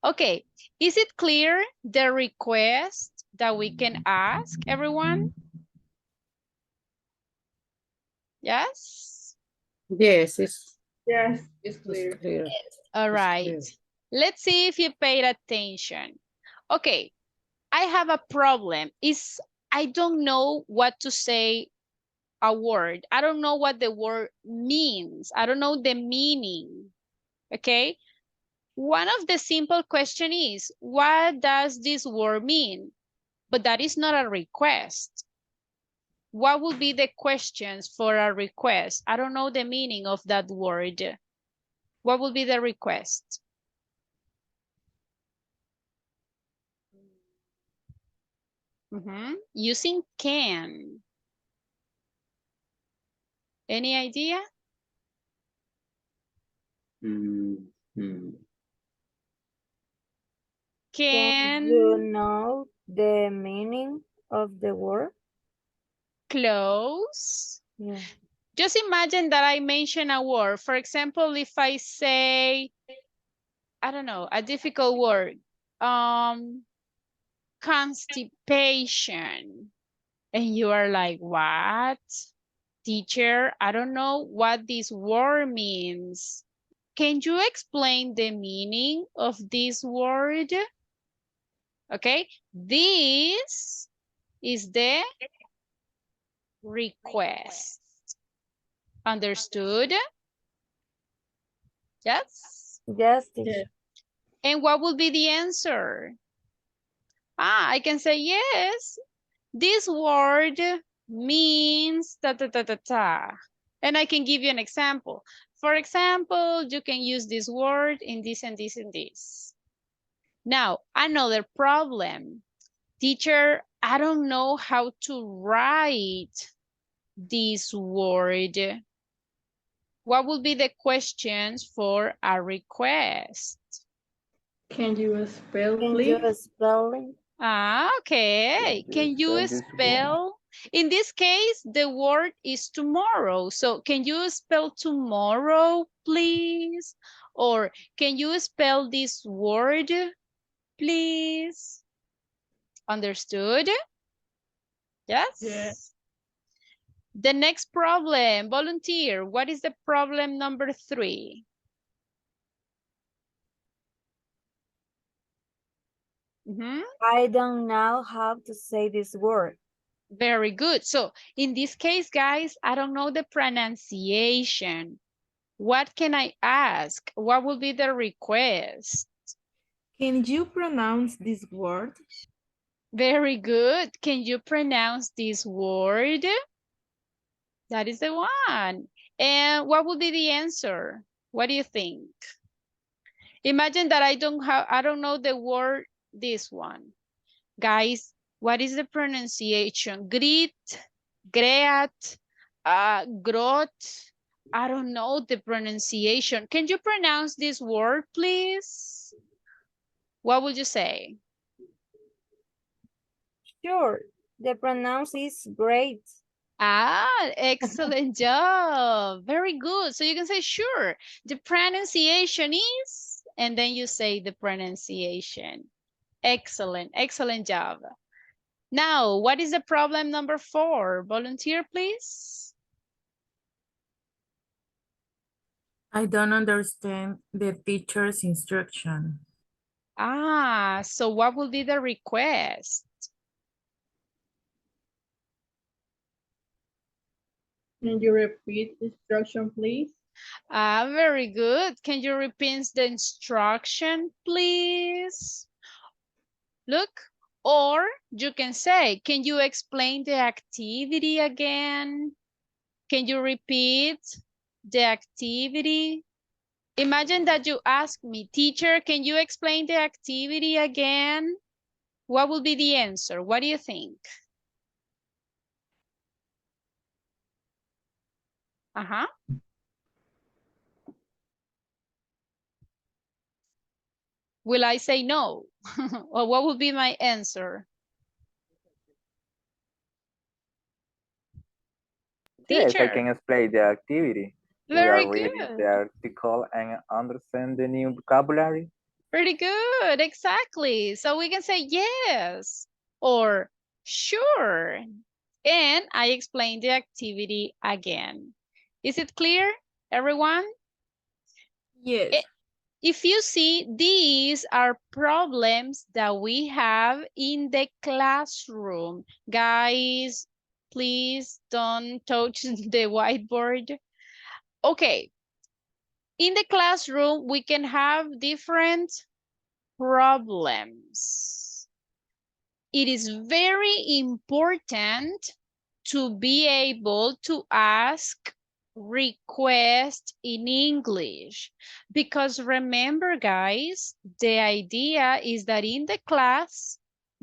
Okay, is it clear the request that we can ask everyone? Yes? Yes, it's Yes, it's clear. clear. All right. Let's see if you paid attention. Okay, I have a problem. I don't know what to say a word. I don't know what the word means. I don't know the meaning. Okay? One of the simple question is, what does this word mean? But that is not a request. What would be the questions for a request? I don't know the meaning of that word. What would be the request? Using can. Any idea? Can you know the meaning? of the word? Close. Yeah. Just imagine that I mention a word. For example, if I say, I don't know, a difficult word, constipation. And you are like, what? Teacher, I don't know what this word means. Can you explain the meaning of this word? Okay, this is the request. Understood? Yes? Yes, teacher. And what will be the answer? I can say yes. This word means ta ta ta ta ta. And I can give you an example. For example, you can use this word in this and this and this. Now, another problem. Teacher, I don't know how to write this word. What would be the questions for a request? Can you spell, Can please? you spell it? Okay. Can you spell? In this case, the word is tomorrow. So can you spell tomorrow, please? Or can you spell this word, please? Understood? Yes? Yes. The next problem, volunteer. What is the problem number 3? I don't know how to say this word. Very good. So in this case, guys, I don't know the pronunciation. What can I ask? What will be the request? Can you pronounce this word? Very good. Can you pronounce this word? That is the one. And what would be the answer? What do you think? Imagine that I don't know the word, this one. Guys, what is the pronunciation? Grit, great, grot. I don't know the pronunciation. Can you pronounce this word, please? What would you say? Sure, the pronounce is great. Excellent job. Very good. So you can say, sure, the pronunciation is, and then you say the pronunciation. Excellent, excellent job. Now, what is the problem number 4? Volunteer, please. I don't understand the teacher's instruction. So what will be the request? Can you repeat the instruction, please? Very good. Can you repeat the instruction, please? Look, or you can say, can you explain the activity again? Can you repeat the activity? Imagine that you ask me, teacher, can you explain the activity again? What will be the answer? What do you think? Will I say no? Or what would be my answer? Yes, I Teacher. can explain the activity. We Very are reading the good. article and understand the new vocabulary. Pretty good, exactly. So we can say yes or sure. And I explain the activity again. Is it clear, everyone? Yes. If you see, these are problems that we have in the classroom. Guys, please don't touch the whiteboard. Okay. In the classroom, we can have different problems. It is very important to be able to ask request in English, because remember, guys, the idea is that in the class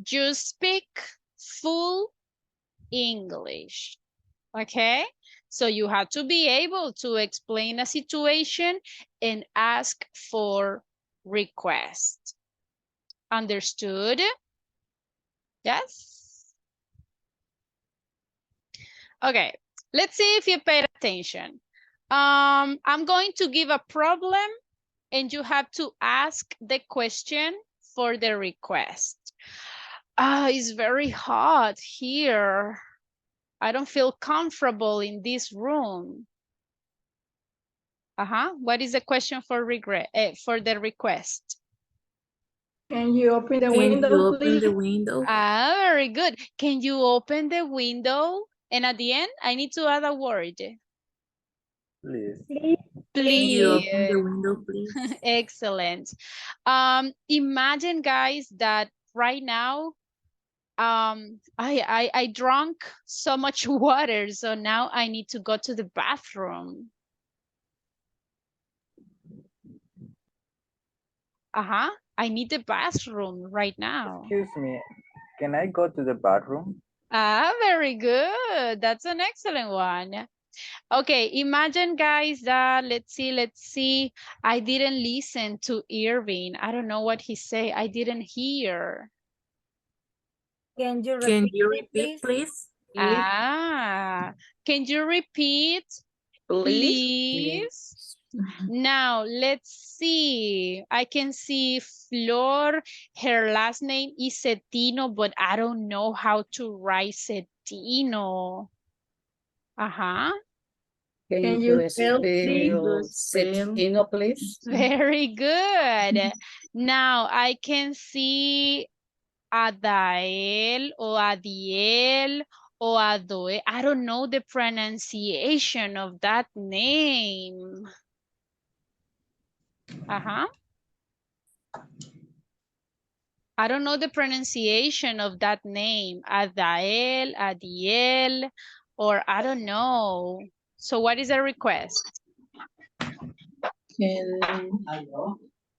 you speak full English. Okay, so you have to be able to explain a situation and ask for request. Understood? Yes? Okay, let's see if you paid attention. I'm going to give a problem and you have to ask the question for the request. It's very hot here. I don't feel comfortable in this room. What is the question for the request? Can you open the Can you window, open please? the window? Very good. Can you open the window? And at the end, I need to add a word. Please. Can you open the Please. window, please? Excellent. Imagine, guys, that right now, I drank so much water, so now I need to go to the bathroom. I need the bathroom right now. Excuse me, can I go to the bathroom? Very good. That's an excellent one. Okay, imagine, guys, that let's see. I didn't listen to Irving. I don't know what he said. I didn't hear. Can you Can repeat you it, repeat, please? Can you repeat, please? Now, let's see. I can see Flor. Her last name is Cetino, but I don't know how to write Cetino. Can you spell Cetino, please? Very good. Now, I can see Adael or Adiel or Adoe. I don't know the pronunciation of that name. I don't know the pronunciation of that name. Adael, Adiel, or I don't know. So what is the request? Can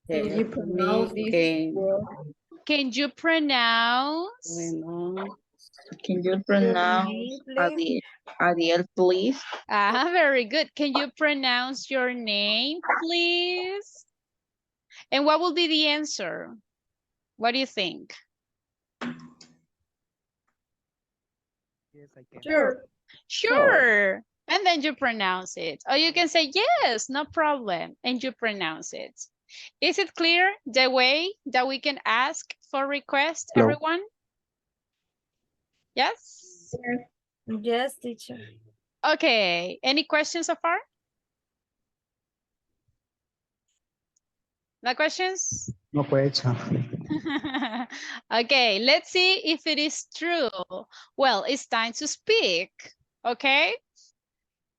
you pronounce this word? Can you pronounce? Can you pronounce Adiel, please? Very good. Can you pronounce your name, please? And what will be the answer? What do you think? Yes, I can. Sure. And then you pronounce it. Or you can say, yes, no problem. And you pronounce it. Is it clear the way that we can ask for request, Hello. everyone? Yes? Yes, teacher. Okay. Any questions so far? No questions? No question. Okay, let's see if it is true. Well, it's time to speak, okay?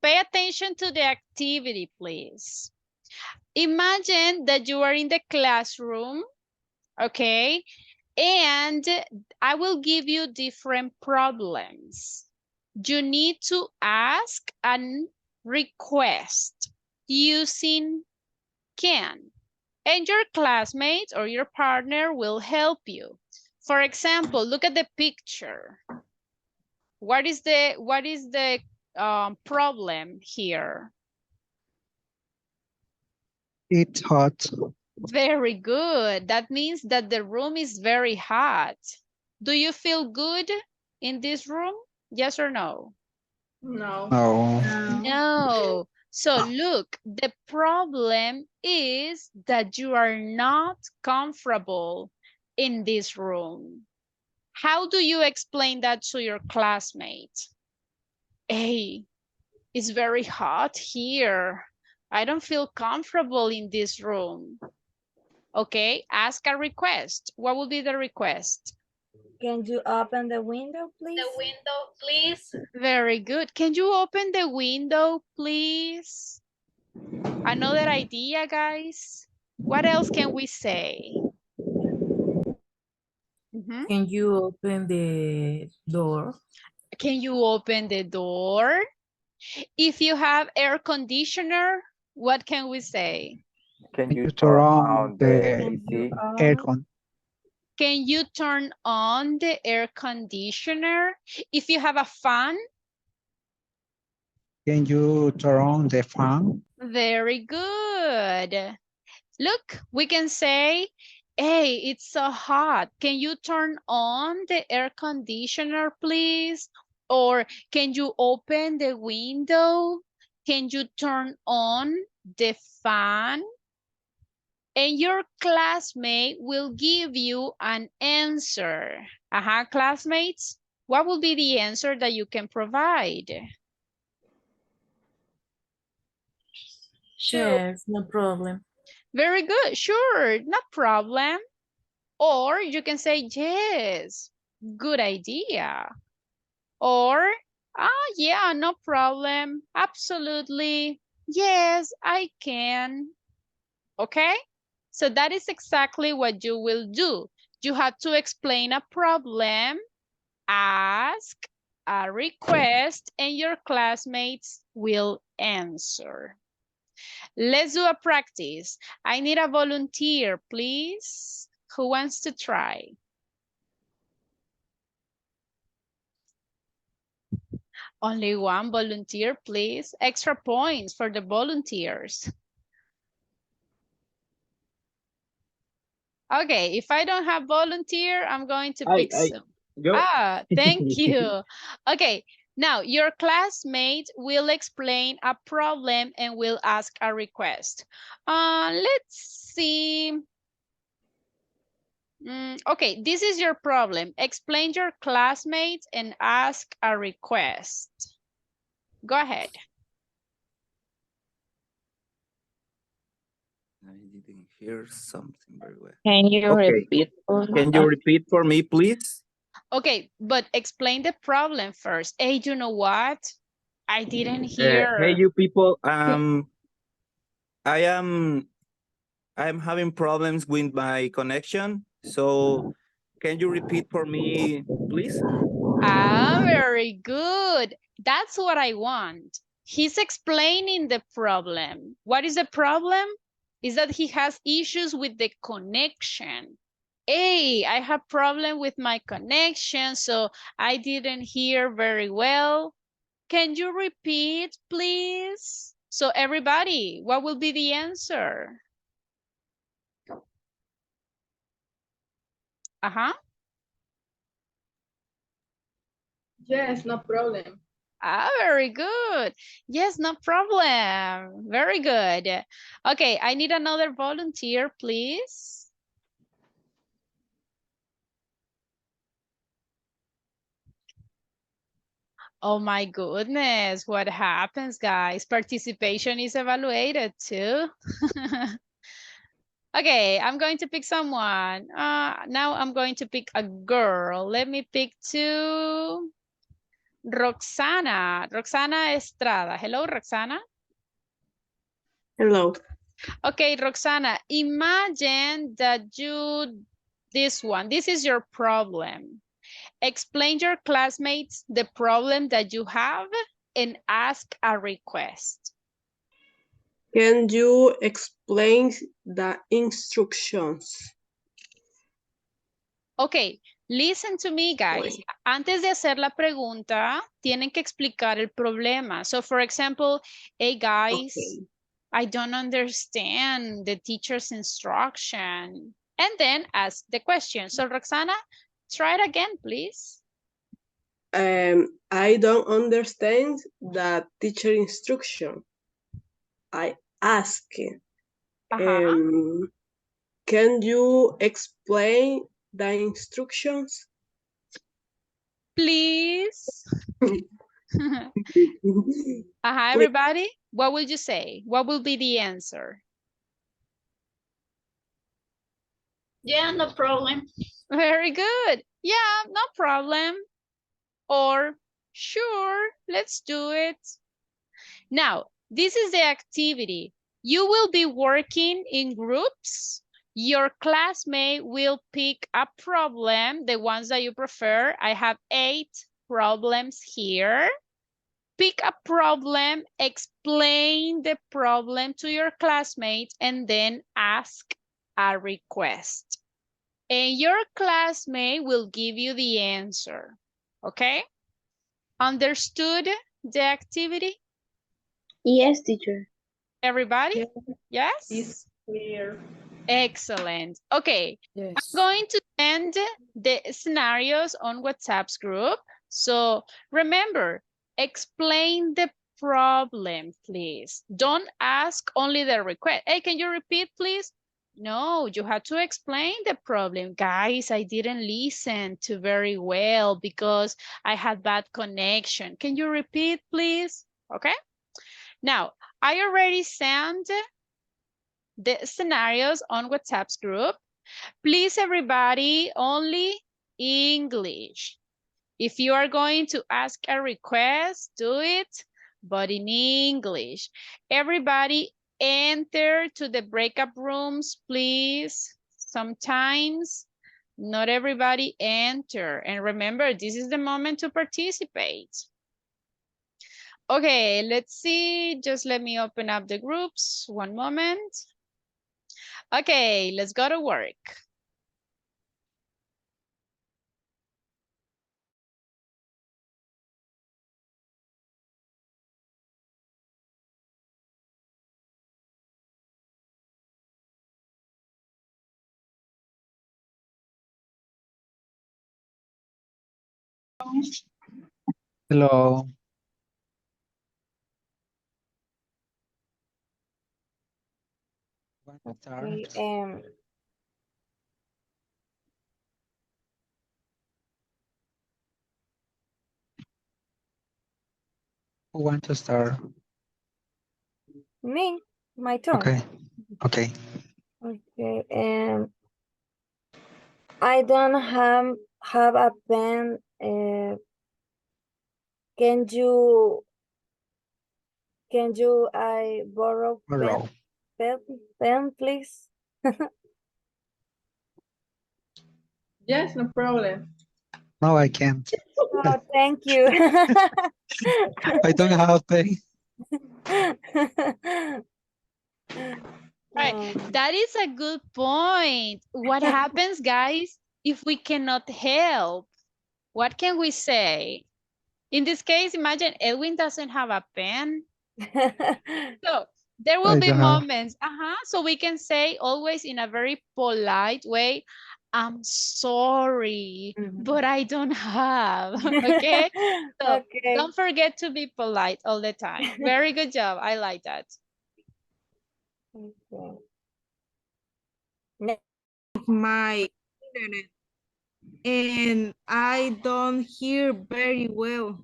Pay attention to the activity, please. Imagine that you are in the classroom, okay? And I will give you different problems. You need to ask and request using can. And your classmates or your partner will help you. For example, look at the picture. What is the problem here? It's hot. Very good. That means that the room is very hot. Do you feel good in this room? Yes or no? No. No. So look, the problem is that you are not comfortable in this room. How do you explain that to your classmates? Hey, it's very hot here. I don't feel comfortable in this room. Okay, ask a request. What will be the request? Can you open the window, please? The window, please. Very good. Can you open the window, please? Another idea, guys. What else can we say? Can you open the door? Can you open the door? If you have air conditioner, what can we say? Can you turn turn on on the AC? aircon? Can you turn on the air conditioner? If you have a fan? Can you turn on the fan? Very good. Look, we can say, hey, it's so hot. Can you turn on the air conditioner, please? Or can you open the window? Can you turn on the fan? And your classmate will give you an answer. Classmates, what will be the answer that you can provide? Yes, no problem. Very good. Sure, no problem. Or you can say, yes, good idea. Or, yeah, no problem. Absolutely. Yes, I can. Okay? So that is exactly what you will do. You have to explain a problem, ask a request, and your classmates will answer. Let's do a practice. I need a volunteer, please. Who wants to try? Only one volunteer, please. Extra points for the volunteers. Okay, if I don't have volunteer, I'm going to pick some. Go. Thank you. Okay, now your classmate will explain a problem and will ask a request. Let's see. Okay, this is your problem. Explain your classmates and ask a request. Go ahead. I didn't hear something very well. Can you repeat? Can you repeat for me, please? Okay, but explain the problem first. Hey, you know what? I didn't hear. Hey, you people. I am having problems with my connection. So can you repeat for me, please? Very good. That's what I want. He's explaining the problem. What is the problem? Is that he has issues with the connection. Hey, I have problem with my connection, so I didn't hear very well. Can you repeat, please? So everybody, what will be the answer? Yes, no problem. Very good. Yes, no problem. Very good. Okay, I need another volunteer, please. Oh my goodness, what happens, guys? Participation is evaluated too. Okay, I'm going to pick someone. Now I'm going to pick a girl. Let me pick two. Roxana Estrada. Hello, Roxana. Hello. Okay, Roxana, imagine that this is your problem. Explain your classmates the problem that you have and ask a request. Can you explain the instructions? Okay, listen to me, guys. Antes de hacer la pregunta, tienen que explicar el problema. So, for example, hey, guys, I don't understand the teacher's instruction. And then ask the question. So, Roxana, try it again, please. I don't understand the teacher instruction. I ask, can you explain the instructions? Please. Everybody, what will you say? What will be the answer? Yeah, no problem. Very good. Yeah, no problem. Or, sure, let's do it. Now, this is the activity. You will be working in groups. Your classmate will pick a problem, the ones that you prefer. I have 8 problems here. Pick a problem, explain the problem to your classmates, and then ask a request. And your classmate will give you the answer. Okay? Understood the activity? Yes, teacher. Everybody? Yes? It's clear. Excellent. Okay. Yes. I'm going to send the scenarios on WhatsApp's group. So remember, explain the problem, please. Don't ask only the request. Hey, can you repeat, please? No, you have to explain the problem. Guys, I didn't listen to very well because I had bad connection. Can you repeat, please? Okay. Now, I already sent the scenarios on WhatsApp's group. Please, everybody, only English. If you are going to ask a request, do it, but in English. Everybody enter to the breakup rooms, please. Sometimes not everybody enter. And remember, this is the moment to participate. Okay, let's see. Just let me open up the groups. One moment. Okay, let's go to work. Hello. Okay, Who want to start? me, my turn. Okay. Okay. Okay, I don't have a pen. Can you I borrow Hello. pen, please? Yes, no problem. No, I can't. Oh, thank you. I don't have pen. Right, that is a good point. What happens, guys, if we cannot help? What can we say? In this case, imagine Edwin doesn't have a pen. So there will I be don't have. moments, so we can say always in a very polite way, I'm sorry, but I don't have, okay? So Okay. don't forget to be polite all the time. Very good job, I like that. Okay. My internet and I don't hear very well.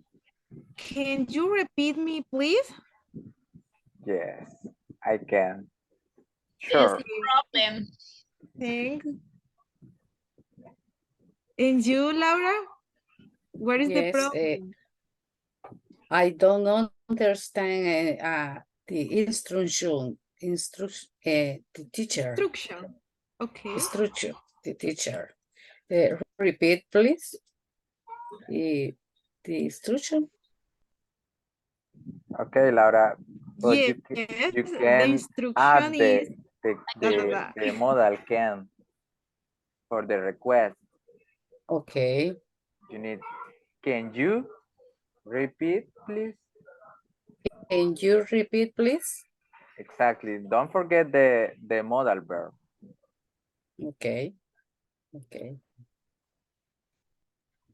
Can you repeat me, please? Yes, I can. Yes, Sure. no problem. Thanks. And you, Laura? What is the Yes, problem? I don't understand the instruction, the teacher. Instruction. Okay. Instruction, the teacher. Repeat, please. The instruction. Okay, Laura. But Yes, you the can instruction add is the modal can for the request. Okay. You need, can you repeat, please? Can you repeat, please? Exactly. Don't forget the modal verb. Okay. Okay.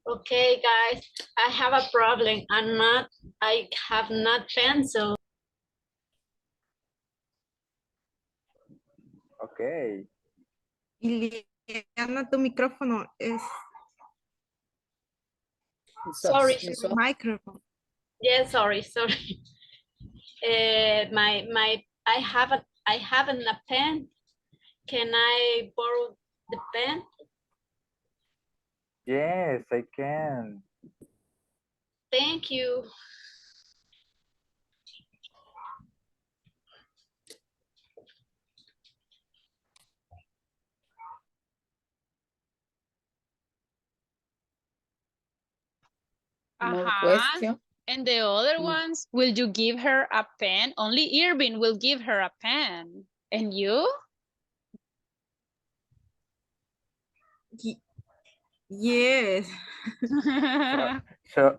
Okay, guys, I have a problem. I have not pencil. Okay. Liliana, tu micrófono es Sorry. microphone. Yes, sorry. I haven't a pen. Can I borrow the pen? Yes, I can. Thank you. More question? And the other ones, will you give her a pen? Only Irving will give her a pen. And you? Yes.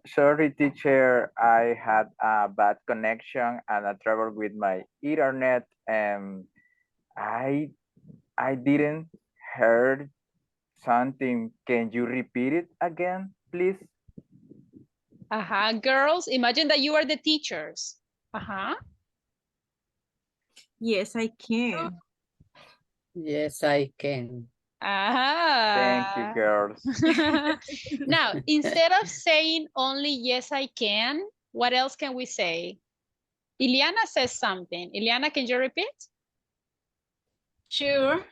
Sorry, teacher. I had a bad connection and I traveled with my internet and I didn't heard something. Can you repeat it again, please? Girls, imagine that you are the teachers. Yes, I can. Yes, I can. Thank you, girls. Now, instead of saying only yes, I can, what else can we say? Ileana says something. Ileana, can you repeat? Sure.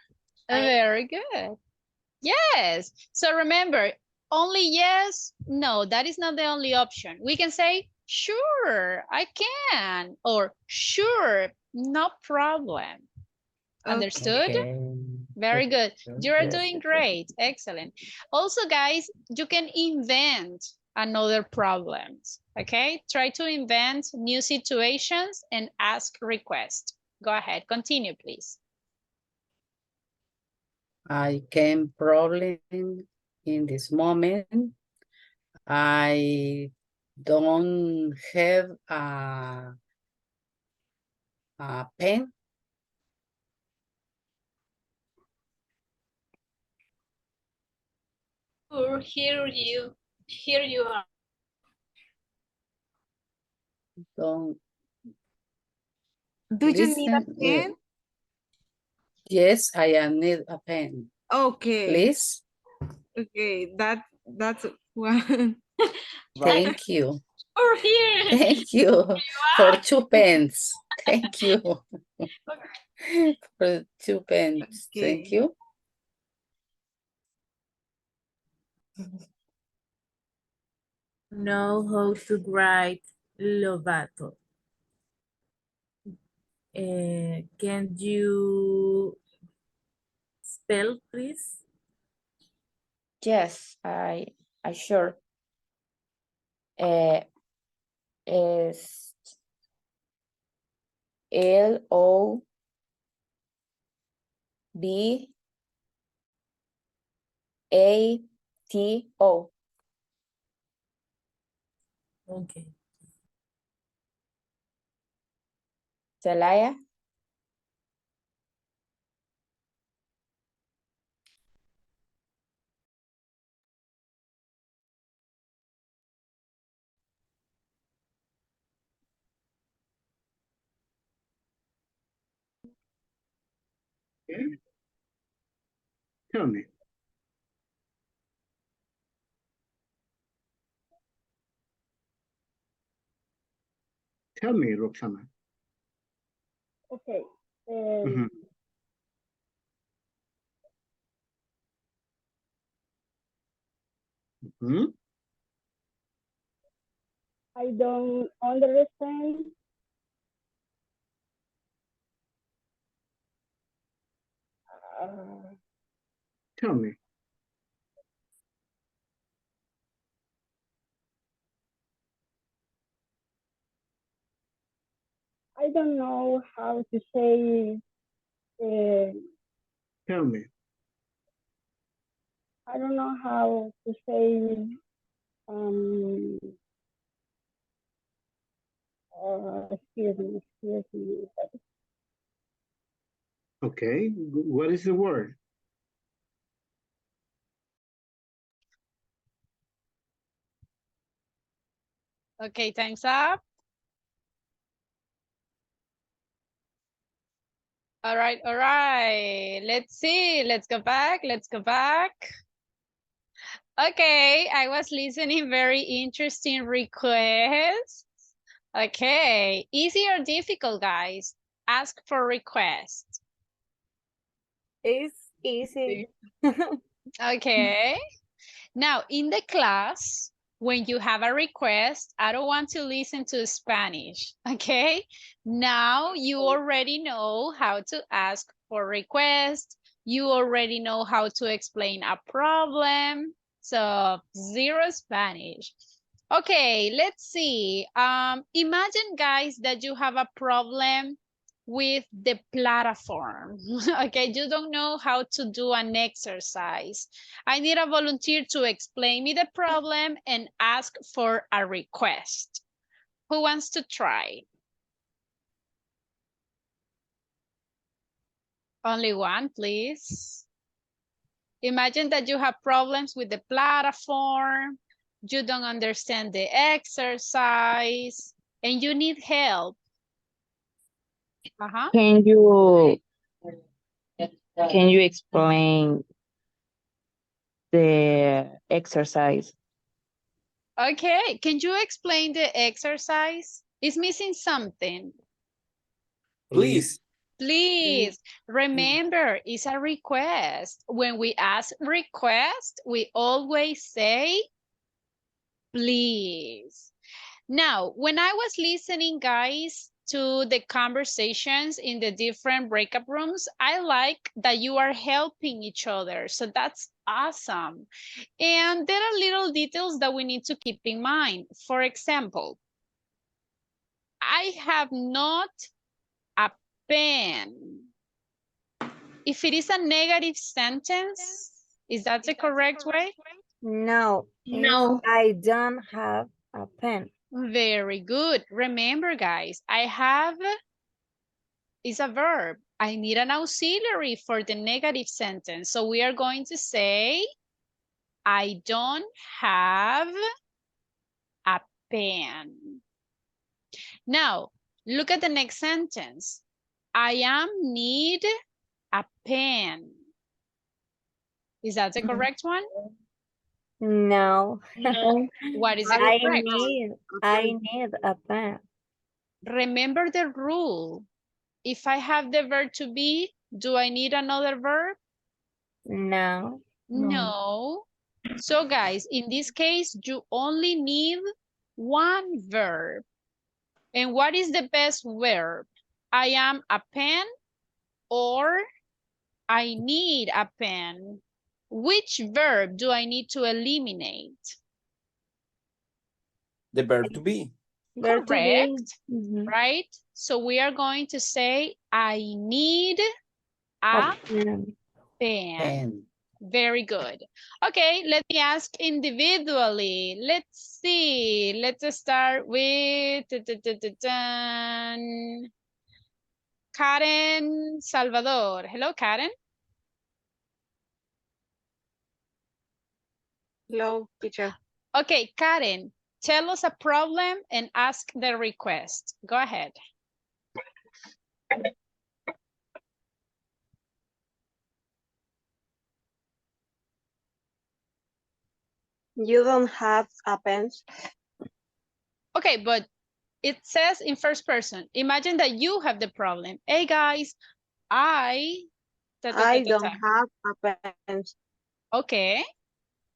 Very good. Yes. So remember, only yes, no, that is not the only option. We can say, sure, I can, or sure, no problem. Understood? Okay. Very good. You are Yes. doing great. Excellent. Also, guys, you can invent another problems. Okay? Try to invent new situations and ask requests. Go ahead. Continue, please. I can problem in this moment. I don't have a pen. Sure, here you are. Don't Do you need a listen. pen? Yes, I need a pen. Okay. Please. Okay, that's one. Thank you. Or here. Thank you for 2 pens. Thank you for 2 pens. Thank Okay. you. Know how to write Lovato. Can you spell, please? Yes, I sure. Es L-O-V-A-T-O. Okay. Celaya. Tell me. Tell me, Roxana. Okay. I don't understand. Tell me. I don't know how to say. Tell me. I don't know how to say. Excuse me. Okay. What is the word? Okay, time's up. All right. Let's see. Let's go back. Okay, I was listening, very interesting requests. Okay, easy or difficult, guys? Ask for requests. It's easy. Okay. Now, in the class, when you have a request, I don't want to listen to Spanish, okay? Now you already know how to ask for requests. You already know how to explain a problem. So 0 Spanish. Okay, let's see. Imagine, guys, that you have a problem with the platform. Okay, you don't know how to do an exercise. I need a volunteer to explain me the problem and ask for a request. Who wants to try? Only one, please. Imagine that you have problems with the platform. you don't understand the exercise, and you need help. Can you explain the exercise? Okay, can you explain the exercise? It's missing something. Please. Please, remember, it's a request. When we ask request, we always say, please. Now, when I was listening, guys, to the conversations in the different breakup rooms, I like that you are helping each other. So that's awesome. And there are little details that we need to keep in mind. For example, I have not a pen. If it is a negative sentence, is that the correct way? No. No. I don't have a pen. Very good. Remember, guys, I have is a verb. I need an auxiliary for the negative sentence. So we are going to say, I don't have a pen. Now, look at the next sentence. I am need a pen. Is that the correct one? No. No. What is the I correct? need a pen. Remember the rule. If I have the verb to be, do I need another verb? No. No. So guys, in this case, you only need one verb. And what is the best verb? I am a pen or I need a pen. Which verb do I need to eliminate? The verb to be. Correct, Mm-hmm. right? So we are going to say, I need a pen. And Very good. Okay, let me ask individually. Let's see. Let's start with Karen Salvador. Hello, Karen. Hello, teacher. Okay, Karen, tell us a problem and ask the request. Go ahead. You don't have a pen. Okay, but it says in first person. Imagine that you have the problem. Hey, guys, I don't have a pen. Okay,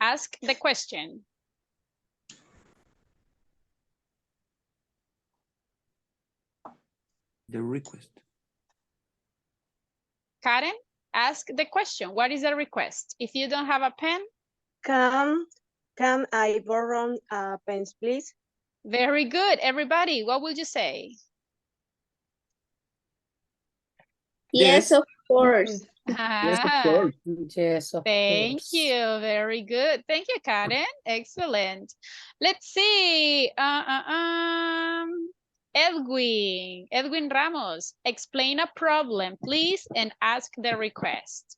ask the question. The request. Karen, ask the question. What is the request? If you don't have a pen? Can I borrow a pen, please? Very good. Everybody, what would you say? Yes, of course. Yes, of course. yes, of Thank course. you. Very good. Thank you, Karen. Excellent. Let's see. Edwin Ramos, explain a problem, please, and ask the request.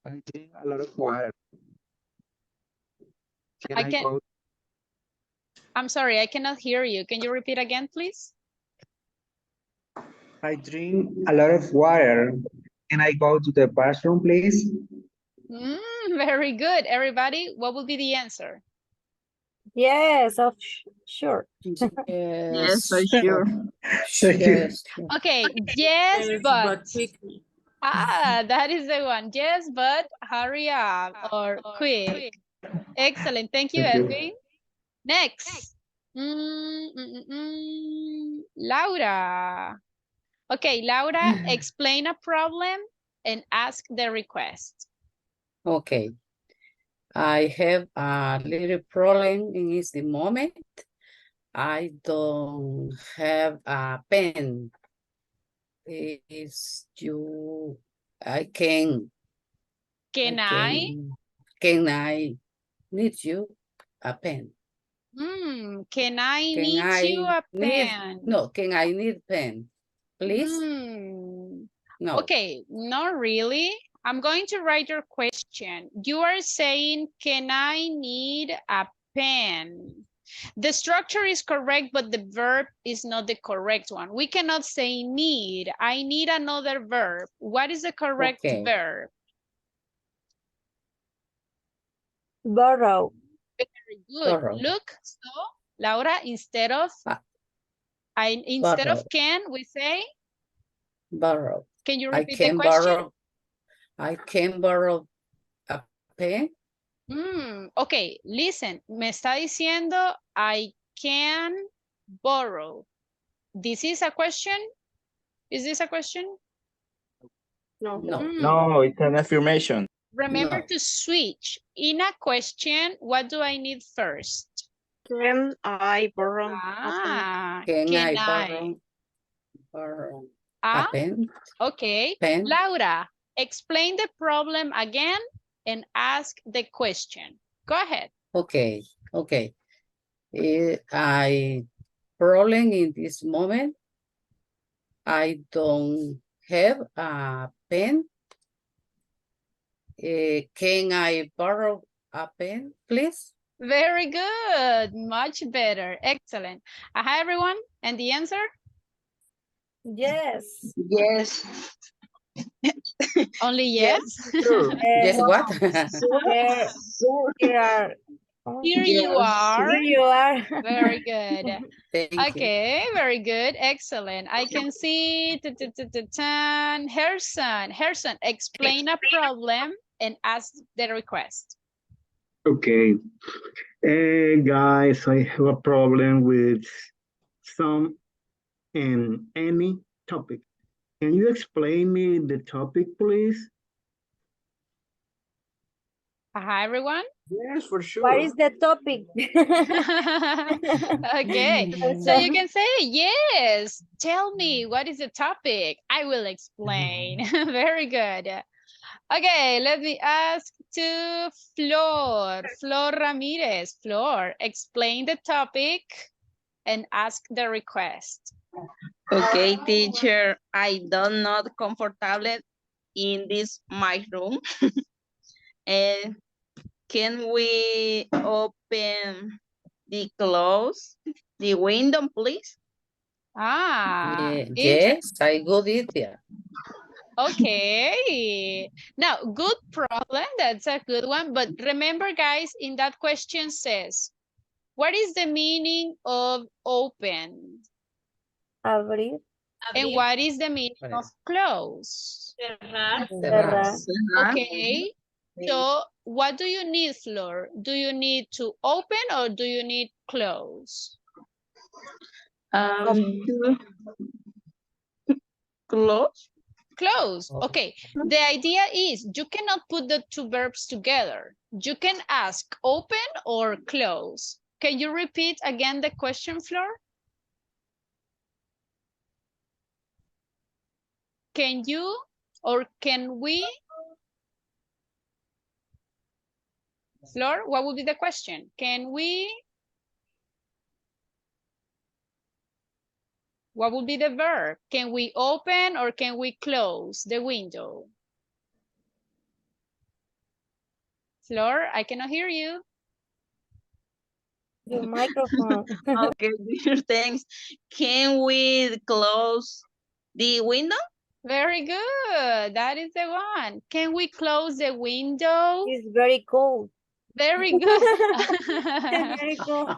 I drink a lot of water. I'm sorry, I cannot hear you. Can you repeat again, please? I drink a lot of water. Can I go to the bathroom, please? Very good. Everybody, what will be the answer? Yes, sure. Yes, for sure. Yes. Okay, yes, but. quickly. That is the one. Yes, but hurry up or quick. Excellent. Thank you, Edwin. Next. Laura. Okay, Laura, explain a problem and ask the request. Okay. I have a little problem in this moment. I don't have a pen. Is you, I can. Can I? Can I need you a pen? Can I need you a pen? No, can I need pen? please? No. Okay, not really. I'm going to write your question. You are saying, can I need a pen? The structure is correct, but the verb is not the correct one. We cannot say need. I need another verb. What is the correct verb? Borrow. Very good. Borrow. Look, so Laura, instead of Borrow. can, we say? Borrow. Can you repeat the question? I can borrow a pen. Okay, listen, me está diciendo I can borrow. This is a question? Is this a question? No. No, it's an affirmation. Remember to switch. In a question, what do I need first? Can I borrow? Can I borrow a pen? Okay. Pen. Laura, explain the problem again and ask the question. Go ahead. Okay. I problem in this moment. I don't have a pen. Can I borrow a pen, please? Very good. Much better. Excellent. Hi, everyone. And the answer? Yes. Yes. Only yes? Yes, what? Here you are. Here you are. Very good. Thank Okay, very good. Excellent. I can see Harrison, explain a problem and ask the request. Okay. Guys, I have a problem with some and any topic. Can you explain me the topic, please? Hi, everyone. Yes, for sure. What is the topic? Okay, so you can say, yes, tell me, what is the topic? I will explain. Very good. Okay, let me ask to Flor Ramirez. Flor, explain the topic and ask the request. Okay, teacher, I don't not comfortable in this my room. And can we open the window, please? Yes, I good idea. Okay. Now, good problem. That's a good one. But remember, guys, in that question says, what is the meaning of open? Abrir. And what is the meaning of close? Cerrar. Okay. So what do you need, Flor? Do you need to open or do you need close? Close. Close. Okay. The idea is you cannot put the two verbs together. You can ask open or close. Can you repeat again the question, Flor? Can you or can we? Flor, what would be the question? Can we? What would be the verb? Can we open or can we close the window? Flor, I cannot hear you. Your microphone. Okay, thanks. Can we close the window? Very good. That is the one. Can we close the window? It's very cold. Very good. Very cold.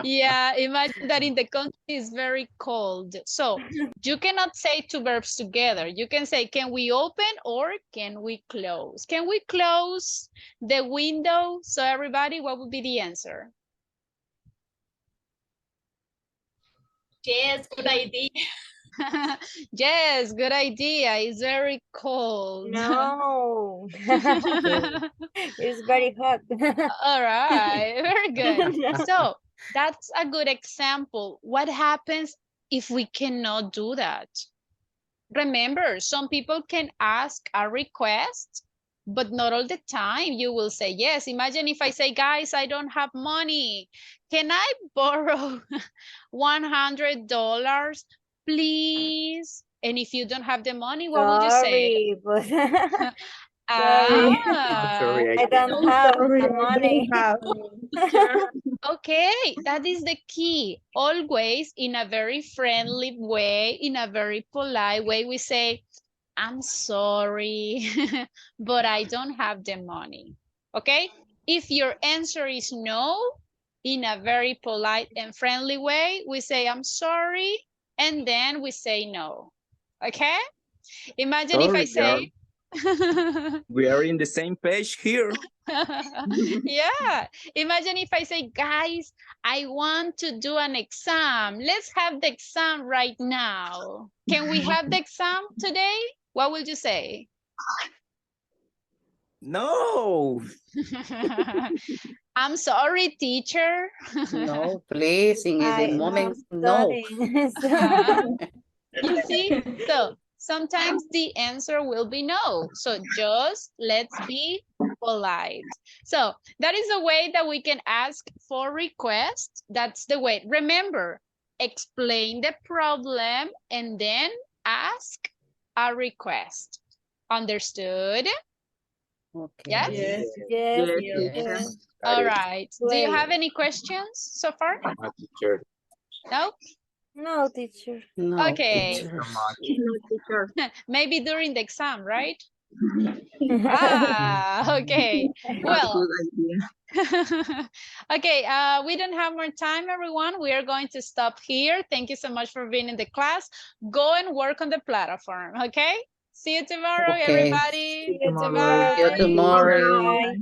Yeah, imagine that in the country it's very cold. So you cannot say two verbs together. You can say, can we open or can we close? Can we close the window? So everybody, what would be the answer? Yes, good idea. Yes, good idea. It's very cold. No. It's very hot. All right, very good. So that's a good example. What happens if we cannot do that? Remember, some people can ask a request, but not all the time you will say yes. Imagine if I say, guys, I don't have money. Can I borrow $100? Please. And if you don't have the money, what would you say? Sorry, but Sorry, I don't have sorry, the I don't money. have. Okay, that is the key. Always in a very friendly way, in a very polite way, we say, I'm sorry, but I don't have the money. Okay? If your answer is no, in a very polite and friendly way, we say, I'm sorry, and then we say no. Okay? Imagine if I Sorry, say, we are in the same page here. yeah, imagine if I say, guys, I want to do an exam. Let's have the exam right now. Can we have the exam today? What will you say? No. I'm sorry, teacher. No, please, in the moment, no. You see? So sometimes the answer will be no. So just let's be polite. So that is the way that we can ask for requests. That's the way. Remember, explain the problem and then ask a request. Understood? Okay. Yes? Yes. Yes. All right. Do you Wait. have any questions so far? Teacher. No? No, teacher. No, Okay. teacher. Maybe during the exam, right? Okay. Well, okay, we don't have more time, everyone. We are going to stop here. Thank you so much for being in the class. Go and work on the platform, okay? See you tomorrow, Okay. everybody. See you tomorrow.